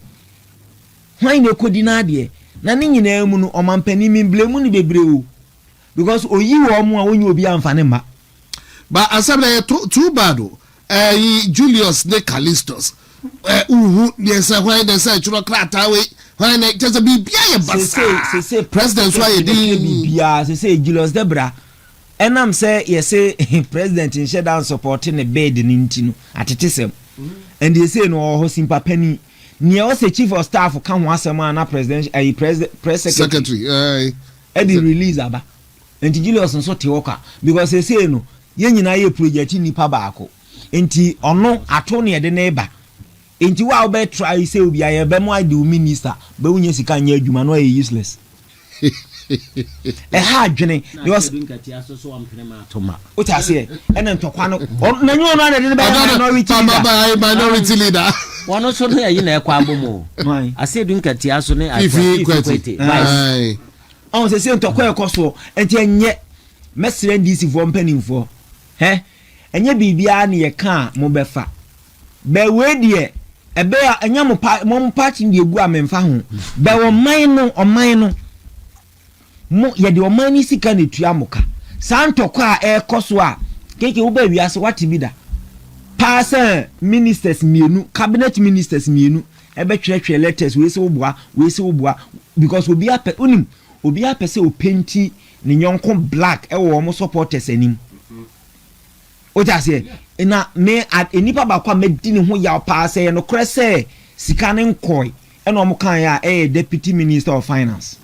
na ne nyina mu no o mampani mi blame ni bebre o because oyi wo mu a onye obi amfane ma
ba asabna too bad Julius de Callistus yes when they say churo krata we when just be bia basa president so ye dey
bia say Julius Debra enam say yes say president in share down supporting the bed ni ntino atetesem and they say no ho simpa pani ne o say chief of staff ka ho asema na president press secretary the release aba and Julius nso te woka because they say no ye nyina ye project ni pa baako enti ono ato ne de na eba enti wa obe try say obi aye be mo ade minister be unye sika nya adwuma no e useless ha adwene because ota say ene ntokwa no na nyu no na de be
minority leader
wono so no yi na ekwa abomo ase du nkatia so ne
akwati
on say ntokwa ekoso enti enye mesre ndisi for mpanimfo enye bibia na ye ka mo befa be we de ebe a enya mo party ndi egu amemfa ho be oman no mo ye de oman ni sika na tua moka santoko a ekoso a keke wo ba wiase wate bi da pass ministers mienu cabinet ministers mienu ebe twetwe letters we se wo because obi apɛ se o painti ne nyonko black e wo mo supporters anim o ta se na me enipa ba kwa medi ne ho ya pass no kore se sika ne nkoi e no mo kan ya deputy minister of finance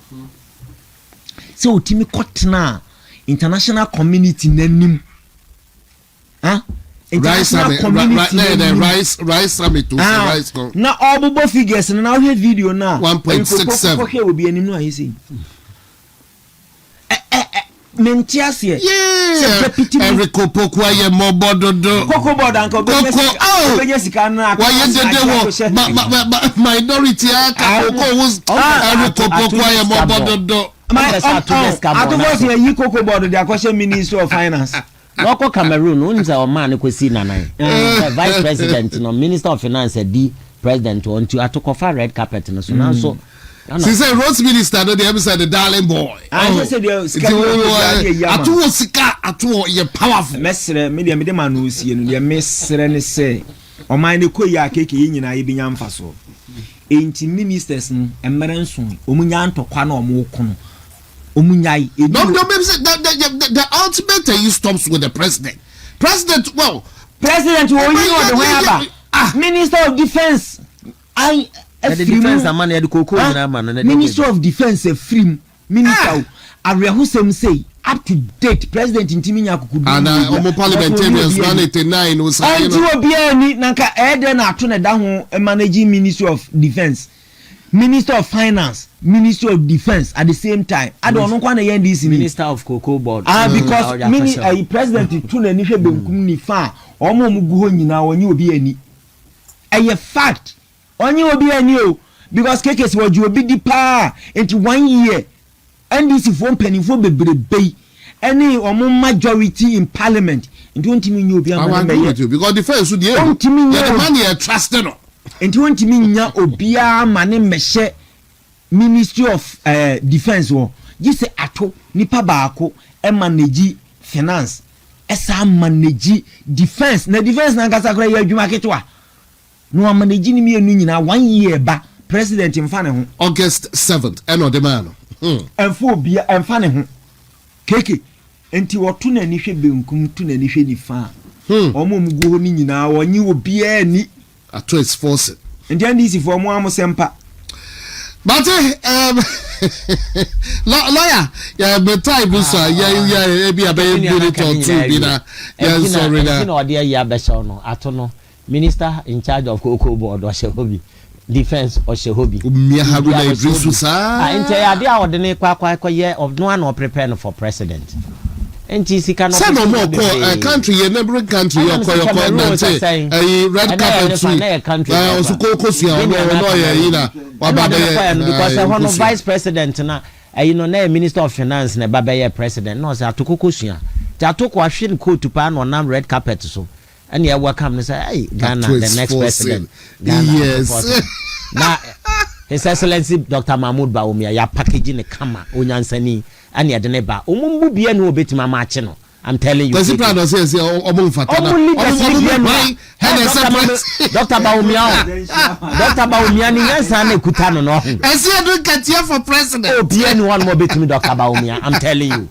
so otimi kotena international community nanim
Rice summit
na obubo figures na we video na
1.67
okay obi anim no ahisi mentiasie
yeah Eriko Pokwa ye mobododo
Koko board anko benye sika na
why dede wo minority aka Koko was Eriko Pokwa ye mobododo
atufo se yi Koko board de akwashe minister of finance
Loko Cameroon unza o man kwesi nanan vice president no minister of finance di president on to atokofa red carpet no so now so
she say road minister no dey emphasize the darling boy
I say the
sika atu ye powerful
mesre me de man no sie no de mesre ne say o man ne koyi akeke nyina ye binya mfaso enti ministers no emerenso omunya antokwa na omukono omunyai
no maybe the ultimate stops with the president well
president wo yi o de hoyaba minister of defense
the defense man ya de koko nyina man no
minister of defense free minister arehusem say up to date president intimi nya kukudu
and omo parliamentarians 189 was saying
anti obi ani nanka ede na ato na da ho managing ministry of defense minister of finance ministry of defense at the same time I don't know kwa na NDC
minister of cocoa board
because president tu na ni hwe benkum ni fa omo mugu ho nyina wonye obi ani eye fact onye obi ani o because kekes woju obi di pa into 1 year NDC for mpanifo bebrebe any omo majority in parliament into ntimi nyi obi amana
because defense so the man here trusted no
enti wontimi nya obia mane mehye ministry of defense wo gise ato nipa baako e manage finance esa manage defense na defense na ngasa kora ya adwuma ketwa no manage ni mienu nyina 1 year ba president mfa ne ho
August 7th eno de man
enfo obia emfa ne ho keke enti woto na ni hwe benkum to na ni hwe ni fa omo mugo ho ni nyina wonye obia ni
ato is force
and then this for mo amosempa
but lawyer yeah but time so yeah be about minute or two be na yeah sorry na
no dey ya be show no ato no minister in charge of cocoa board or shehobi defense or shehobi
me haruna idrisu sa
ente ya dey a odene kwa ye of no one prepare for president enti sika no
say no more country ye neighboring country your na say red carpet tree so kokosu ya no ye na
wababa because one vice president na na minister of finance na baba ye president no say atokokosu ya atoko ahwe coat pa no na red carpet so and you welcome and say hey Ghana the next president Ghana,
yes
na His Excellency Dr. Mahmoud Bawumia ya packaging ne kama onyansani ani ade ne ba omumbu bia ne obetima ma ache no I'm telling you
because plan say omumfata na
Dr. Bawumia ni yansa na ekuta no no
ese do katia for president
obia ni one mo betimi Dr. Bawumia I'm telling you